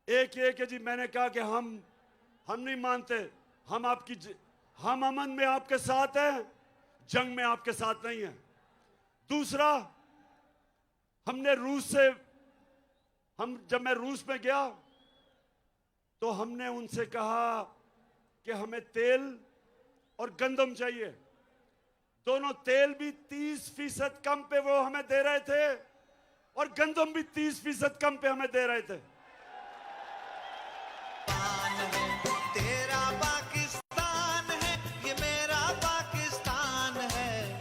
[SPEAKER 2] एक ये कि जी मैंने कहा कि हम नहीं मानते, हम अमन में आपके साथ हैं, जंग में आपके साथ नहीं हैं। दूसरा, हमने रूस से, जब मैं रूस में गया तो हमने उनसे कहा कि हमें तेल और गंदम चाहिए। दोनों तेल भी 30% कम पे वो हमें दे रहे थे और गंदम भी 30% कम पे हमें दे रहे थे।
[SPEAKER 9] तेरा पाकिस्तान है, ये मेरा पाकिस्तान है।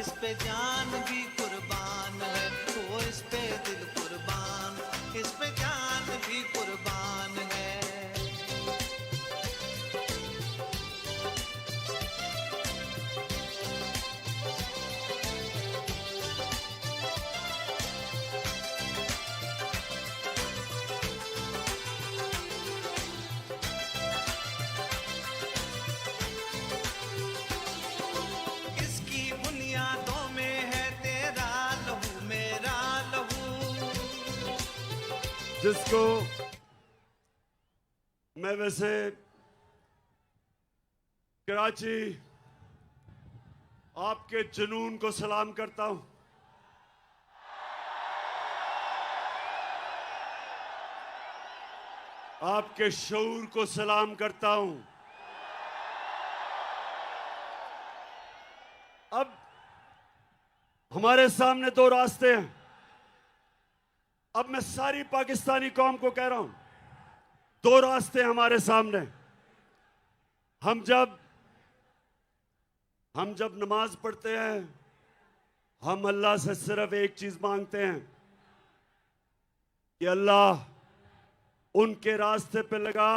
[SPEAKER 9] इस पे जान भी कुर्बान है, वो इस पे दिल कुर्बान, इस पे जान भी कुर्बान है। इसकी बुनियादों में है तेरा लहू मेरा लहू।
[SPEAKER 2] जिसको मैं वैसे कराची आपके जुनून को सलाम करता हूं। आपके शऊर को सलाम करता हूं। अब हमारे सामने दो रास्ते हैं। अब मैं सारी पाकिस्तानी कौम को कह रहा हूं, दो रास्ते हमारे सामने। हम जब नमाज पढ़ते हैं, हम अल्लाह से सिर्फ एक चीज मांगते हैं कि अल्लाह उनके रास्ते पे लगा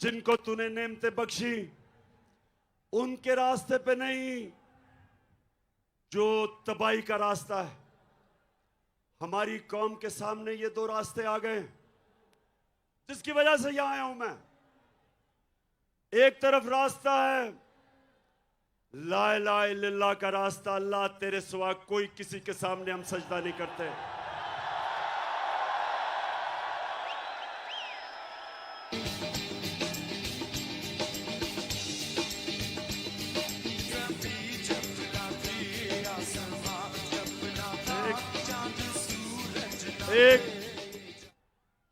[SPEAKER 2] जिनको तूने नेमतें बख्शी, उनके रास्ते पे नहीं जो तबाही का रास्ता है। हमारी कौम के सामने ये दो रास्ते आ गए जिसकी वजह से यहां आया हूं मैं। एक तरफ रास्ता है ला इलाहा इल्लल्लाह का रास्ता, अल्लाह तेरे सिवा कोई किसी के सामने हम सजदा नहीं करते। एक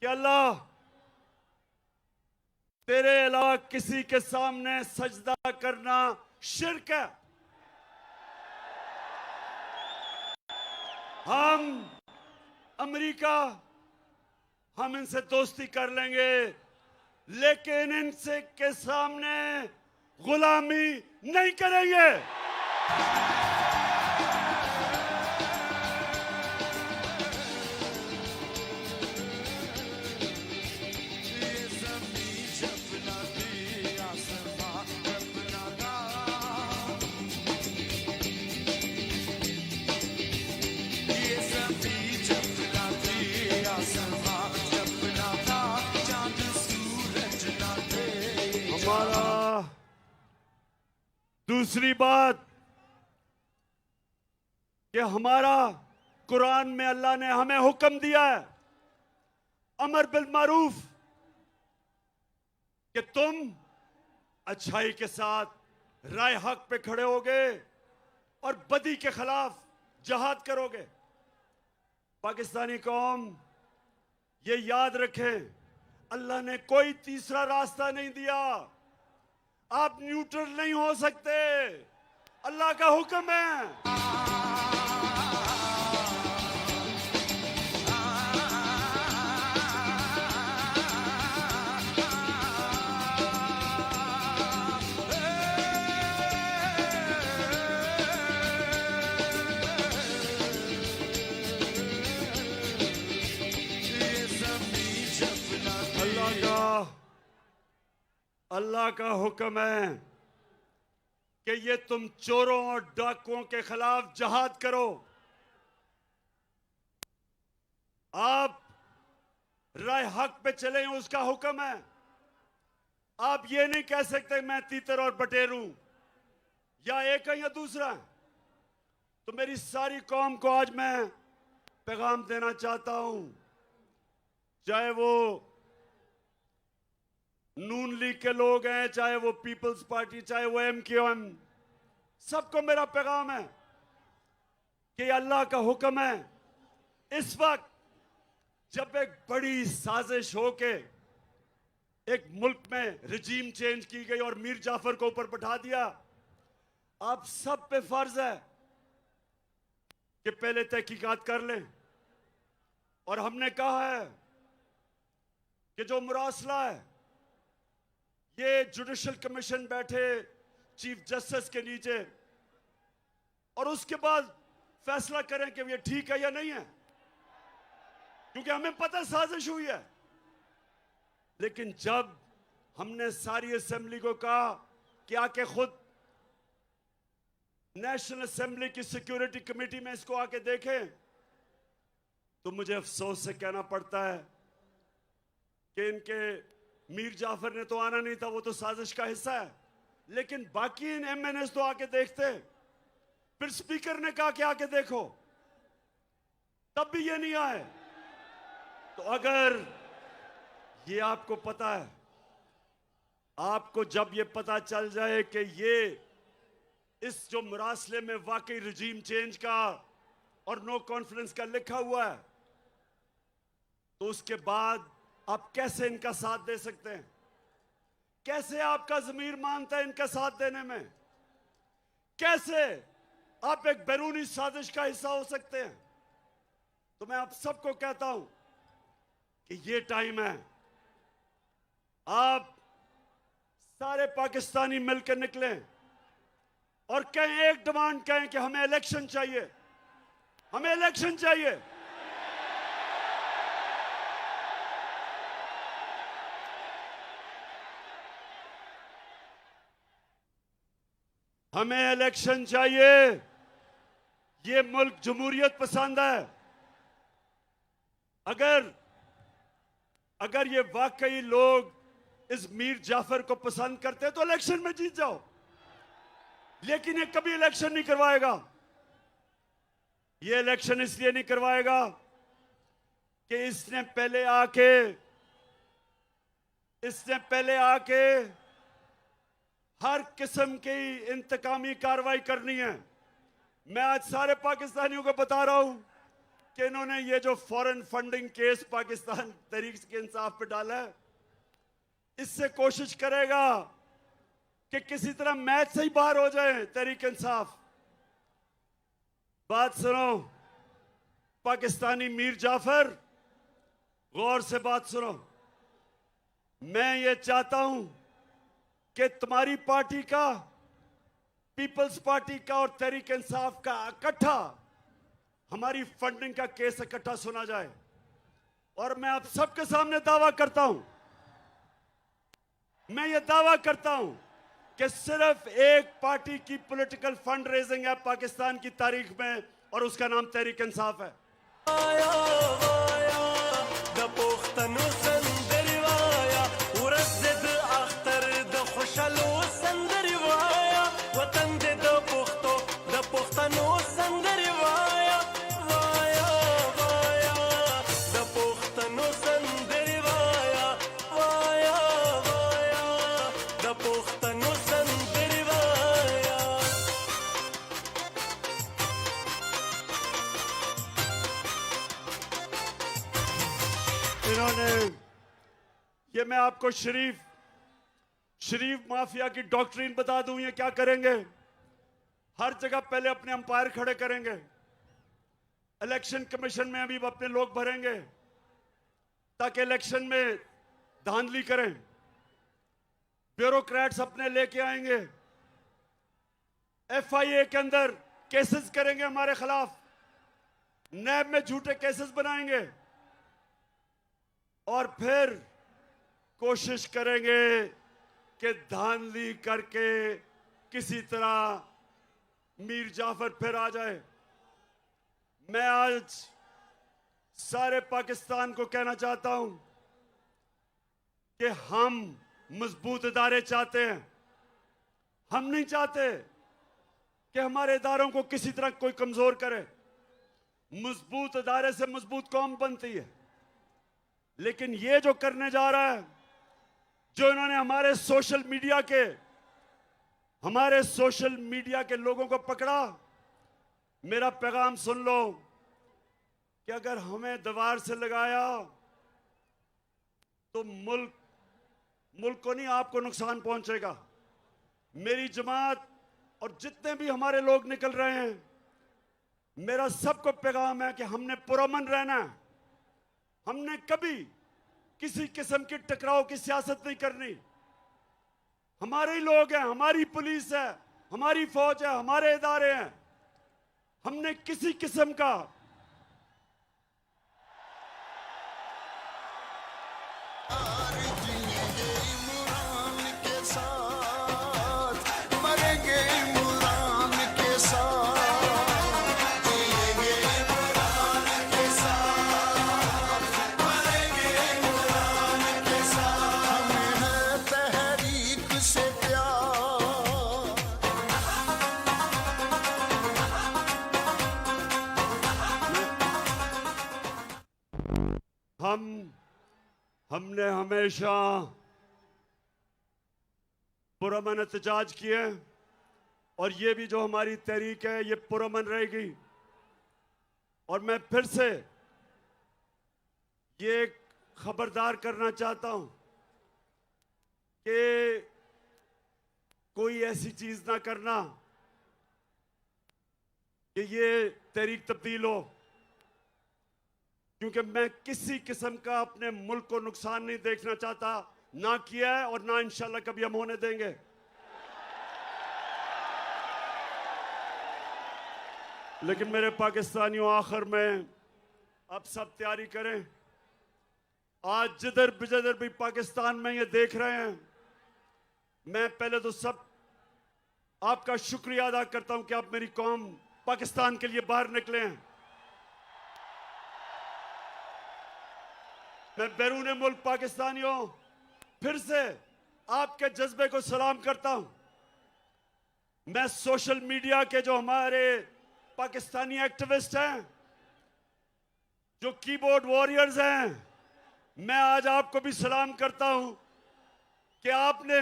[SPEAKER 2] कि अल्लाह तेरे अलावा किसी के सामने सजदा करना शिर्क है। हम अमेरिका, हम इनसे दोस्ती कर लेंगे, लेकिन इनसे के सामने गुलामी नहीं करेंगे। दूसरी बात कि हमारा कुरान में अल्लाह ने हमें हुक्म दिया है अमर बिल मारूफ कि तुम अच्छाई के साथ राय हक पे खड़े होगे और बदी के खिलाफ जहाद करोगे। पाकिस्तानी कौम ये याद रखें, अल्लाह ने कोई तीसरा रास्ता नहीं दिया। आप न्यूट्रल नहीं हो सकते, अल्लाह का हुक्म है। अल्लाह का हुक्म है कि ये तुम चोरों और डाकुओं के खिलाफ जहाद करो। आप राय हक पे चले, उसका हुक्म है। आप ये नहीं कह सकते मैं तीतर और बटेर हूं, या एक है या दूसरा है। तो मेरी सारी कौम को आज मैं पैगाम देना चाहता हूं, चाहे वो नून लीग के लोग हैं, चाहे वो पीपल्स पार्टी, चाहे वो MQM, सबको मेरा पैगाम है कि अल्लाह का हुक्म है। इस वक्त जब एक बड़ी साजिश हो के एक मुल्क में रजीम चेंज की गई और मीर जाफर को ऊपर बैठा दिया, आप सब पे फर्ज है कि पहले तहकीकात कर लें। और हमने कहा है कि जो मुरासला है, ये जुडिशल कमीशन बैठे चीफ जस्टिस के नीचे, और उसके बाद फैसला करें कि ये ठीक है या नहीं है, क्योंकि हमें पता है साजिश हुई है। लेकिन जब हमने सारी असेंबली को कहा कि आके खुद नेशनल असेंबली की सिक्योरिटी कमेटी में इसको आके देखें, तो मुझे अफसोस से कहना पड़ता है कि इनके मीर जाफर ने तो आना नहीं था, वो तो साजिश का हिस्सा है, लेकिन बाकी इन एमएनएस तो आके देखते। फिर स्पीकर ने कहा कि आके देखो, तब भी ये नहीं आए। तो अगर ये आपको पता है, आपको जब ये पता चल जाए कि ये इस जो मुरासले में वाकई रजीम चेंज का और नो कॉन्फिडेंस का लिखा हुआ है, तो उसके बाद आप कैसे इनका साथ दे सकते हैं? कैसे आपका ज़मीर मानता है इनका साथ देने में? कैसे आप एक बैरूनी साजिश का हिस्सा हो सकते हैं? तो मैं आप सबको कहता हूं कि ये टाइम है, आप सारे पाकिस्तानी मिलकर निकलें और कहें, एक डिमांड कहें कि हमें इलेक्शन चाहिए, हमें इलेक्शन चाहिए। हमें इलेक्शन चाहिए। ये मुल्क जमहूरियत पसंद है। अगर ये वाकई लोग इस मीर जाफर को पसंद करते तो इलेक्शन में जीत जाओ, लेकिन ये कभी इलेक्शन नहीं करवाएगा। ये इलेक्शन इसलिए नहीं करवाएगा कि इसने पहले आके हर किस्म की इंतकामी कार्रवाई करनी है। मैं आज सारे पाकिस्तानियों को बता रहा हूं कि इन्होंने ये जो foreign funding case Pakistan Tehreek Insaf पे डाला है, इससे कोशिश करेगा कि किसी तरह मैच से ही बाहर हो जाए तहरीक इंसाफ। बात सुनो पाकिस्तानी मीर जाफर, गौर से बात सुनो। मैं ये चाहता हूं कि तुम्हारी पार्टी का, पीपल्स पार्टी का और तहरीक इंसाफ का इकट्ठा हमारी फंडिंग का केस इकट्ठा सुना जाए। और मैं आप सबके सामने दावा करता हूं, मैं ये दावा करता हूं कि सिर्फ एक पार्टी की पॉलिटिकल फंड रेजिंग है पाकिस्तान की तारीख में, और उसका नाम तहरीक इंसाफ है। इन्होंने ये, मैं आपको शरीफ माफिया की डॉक्ट्रिन बता दूं, ये क्या करेंगे। हर जगह पहले अपने अंपायर खड़े करेंगे, इलेक्शन कमीशन में अभी अपने लोग भरेंगे ताकि इलेक्शन में धांधली करें। ब्यूरोक्रेट्स अपने लेके आएंगे, एफआईए के अंदर केसेस करेंगे हमारे खिलाफ, नैब में झूठे केसेस बनाएंगे और फिर कोशिश करेंगे कि धांधली करके किसी तरह मीर जाफर फिर आ जाए। मैं आज सारे पाकिस्तान को कहना चाहता हूं कि हम मजबूत इदारे चाहते हैं। हम नहीं चाहते कि हमारे इदारों को किसी तरह कोई कमजोर करे। मजबूत इदारे से मजबूत कौम बनती है। लेकिन ये जो करने जा रहा है, जो इन्होंने हमारे सोशल मीडिया के लोगों को पकड़ा, मेरा पैगाम सुन लो कि अगर हमें दीवार से लगाया तो मुल्क को नहीं, आपको नुकसान पहुंचेगा। मेरी जमात और जितने भी हमारे लोग निकल रहे हैं, मेरा सबको पैगाम है कि हमने पुरअमन रहना है। हमने कभी किसी किस्म की टकराव की सियासत नहीं करनी। हमारे ही लोग हैं, हमारी पुलिस है, हमारी फौज है, हमारे इदारे हैं। हमने किसी किस्म का
[SPEAKER 9] मरेंगे इमरान के साथ, जिएंगे इमरान के साथ, मरेंगे इमरान के साथ। हमें है तहरीक से प्यार,
[SPEAKER 2] हमने हमेशा पुरअमन एहतजाज किए और ये भी जो हमारी तहरीक है ये पुरअमन रहेगी। और मैं फिर से ये खबरदार करना चाहता हूं कि कोई ऐसी चीज ना करना कि ये तहरीक तब्दील हो, क्योंकि मैं किसी किस्म का अपने मुल्क को नुकसान नहीं देखना चाहता, ना किया है और ना इंशाल्लाह कभी हम होने देंगे। लेकिन मेरे पाकिस्तानियों, आखिर में अब सब तैयारी करें। आज जिधर बिजधर भी पाकिस्तान में ये देख रहे हैं, मैं पहले तो सब आपका शुक्रिया अदा करता हूं कि आप मेरी कौम पाकिस्तान के लिए बाहर निकले हैं। मैं बैरून मुल्क पाकिस्तानियों फिर से आपके जज्बे को सलाम करता हूं। मैं सोशल मीडिया के जो हमारे पाकिस्तानी एक्टिविस्ट हैं, जो कीबोर्ड वॉरियर्स हैं, मैं आज आपको भी सलाम करता हूं कि आपने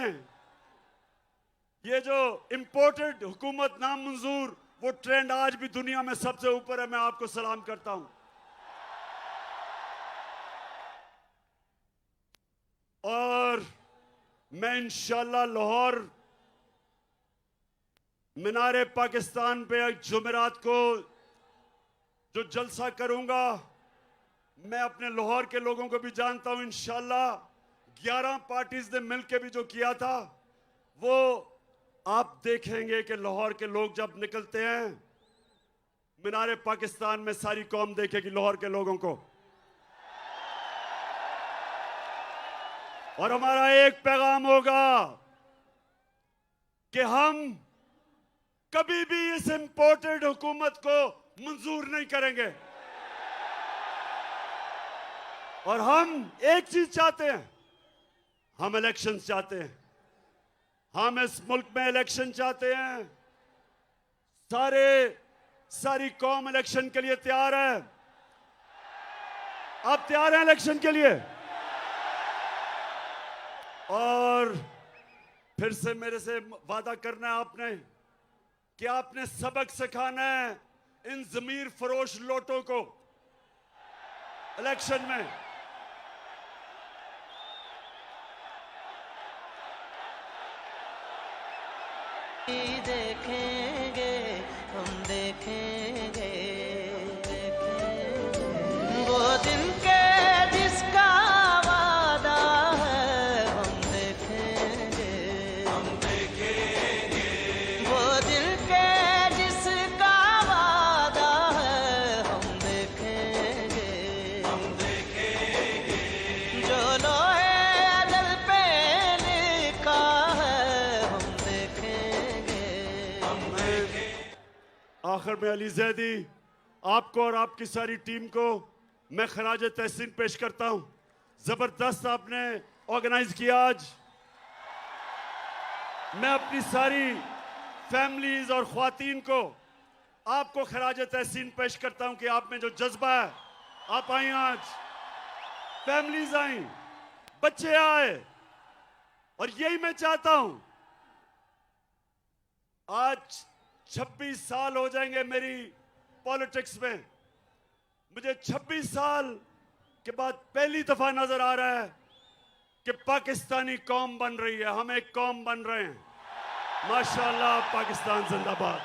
[SPEAKER 2] ये जो इंपोर्टेड हुकूमत नामंजूर, वो ट्रेंड आज भी दुनिया में सबसे ऊपर है। मैं आपको सलाम करता हूं। और मैं इंशाल्लाह लाहौर मीनारे पाकिस्तान पे एक जुमेरात को जो जलसा करूंगा, मैं अपने लाहौर के लोगों को भी जानता हूं। इंशाल्लाह 11 पार्टीज ने मिलकर भी जो किया था, वो आप देखेंगे कि लाहौर के लोग जब निकलते हैं मीनारे पाकिस्तान में, सारी कौम देखेगी लाहौर के लोगों को। और हमारा एक पैगाम होगा कि हम कभी भी इस इंपोर्टेड हुकूमत को मंजूर नहीं करेंगे। और हम एक चीज चाहते हैं, हम इलेक्शंस चाहते हैं। हम इस मुल्क में इलेक्शन चाहते हैं। सारी कौम इलेक्शन के लिए तैयार है। आप तैयार हैं इलेक्शन के लिए? और फिर से मेरे से वादा करना है आपने कि आपने सबक सिखाना है इन जमीर फरोश लोटों को इलेक्शन में।
[SPEAKER 7] देखेंगे हम, देखेंगे वो दिन के जिसका वादा है, हम देखेंगे वो दिन के जिसका वादा है, हम देखेंगे जो लोहे अदल पे लिखा है, हम देखेंगे।
[SPEAKER 2] आखिर में अली जैदी, आपको और आपकी सारी टीम को मैं खराज तहसीन पेश करता हूं। जबरदस्त आपने ऑर्गेनाइज किया आज। मैं अपनी सारी फैमिलीज और ख्वातीन को आपको खराज तहसीन पेश करता हूं कि आप में जो जज्बा है, आप आई आज, फैमिलीज आई, बच्चे आए, और यही मैं चाहता हूं। आज 26 साल हो जाएंगे मेरी पॉलिटिक्स में। मुझे 26 साल के बाद पहली दफा नजर आ रहा है कि पाकिस्तानी कौम बन रही है, हम एक कौम बन रहे हैं। माशाअल्लाह, पाकिस्तान जिंदाबाद।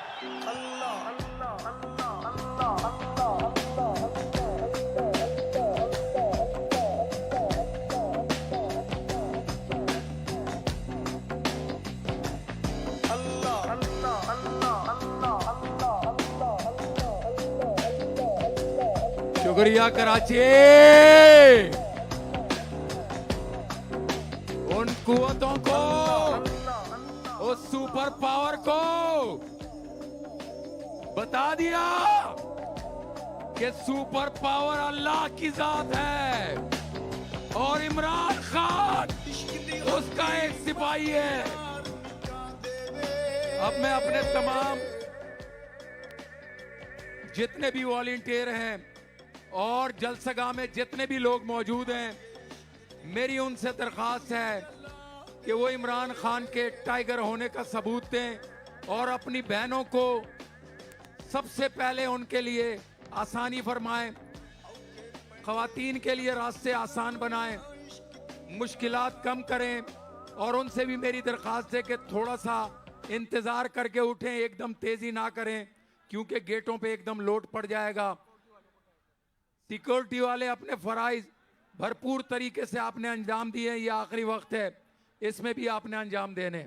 [SPEAKER 12] शुक्रिया कराची। उन कुव्वतों को, उस सुपर पावर को बता दिया कि सुपर पावर अल्लाह की जात है और इमरान खान उसका एक सिपाही है। अब मैं अपने तमाम जितने भी वॉलंटियर हैं और जलसगा में जितने भी लोग मौजूद हैं, मेरी उनसे दरखास्त है कि वो इमरान खान के टाइगर होने का सबूत दें और अपनी बहनों को सबसे पहले उनके लिए आसानी फरमाएं, ख़वातीन के लिए रास्ते आसान बनाएं, मुश्किलात कम करें। और उनसे भी मेरी दरखास्त है कि थोड़ा सा इंतज़ार करके उठें, एकदम तेज़ी ना करें क्योंकि गेटों पे एकदम लोड पड़ जाएगा। सिक्योरिटी वाले अपने फ़राइज़ भरपूर तरीके से आपने अंजाम दिए, ये आखिरी वक्त है, इसमें भी आपने अंजाम देने।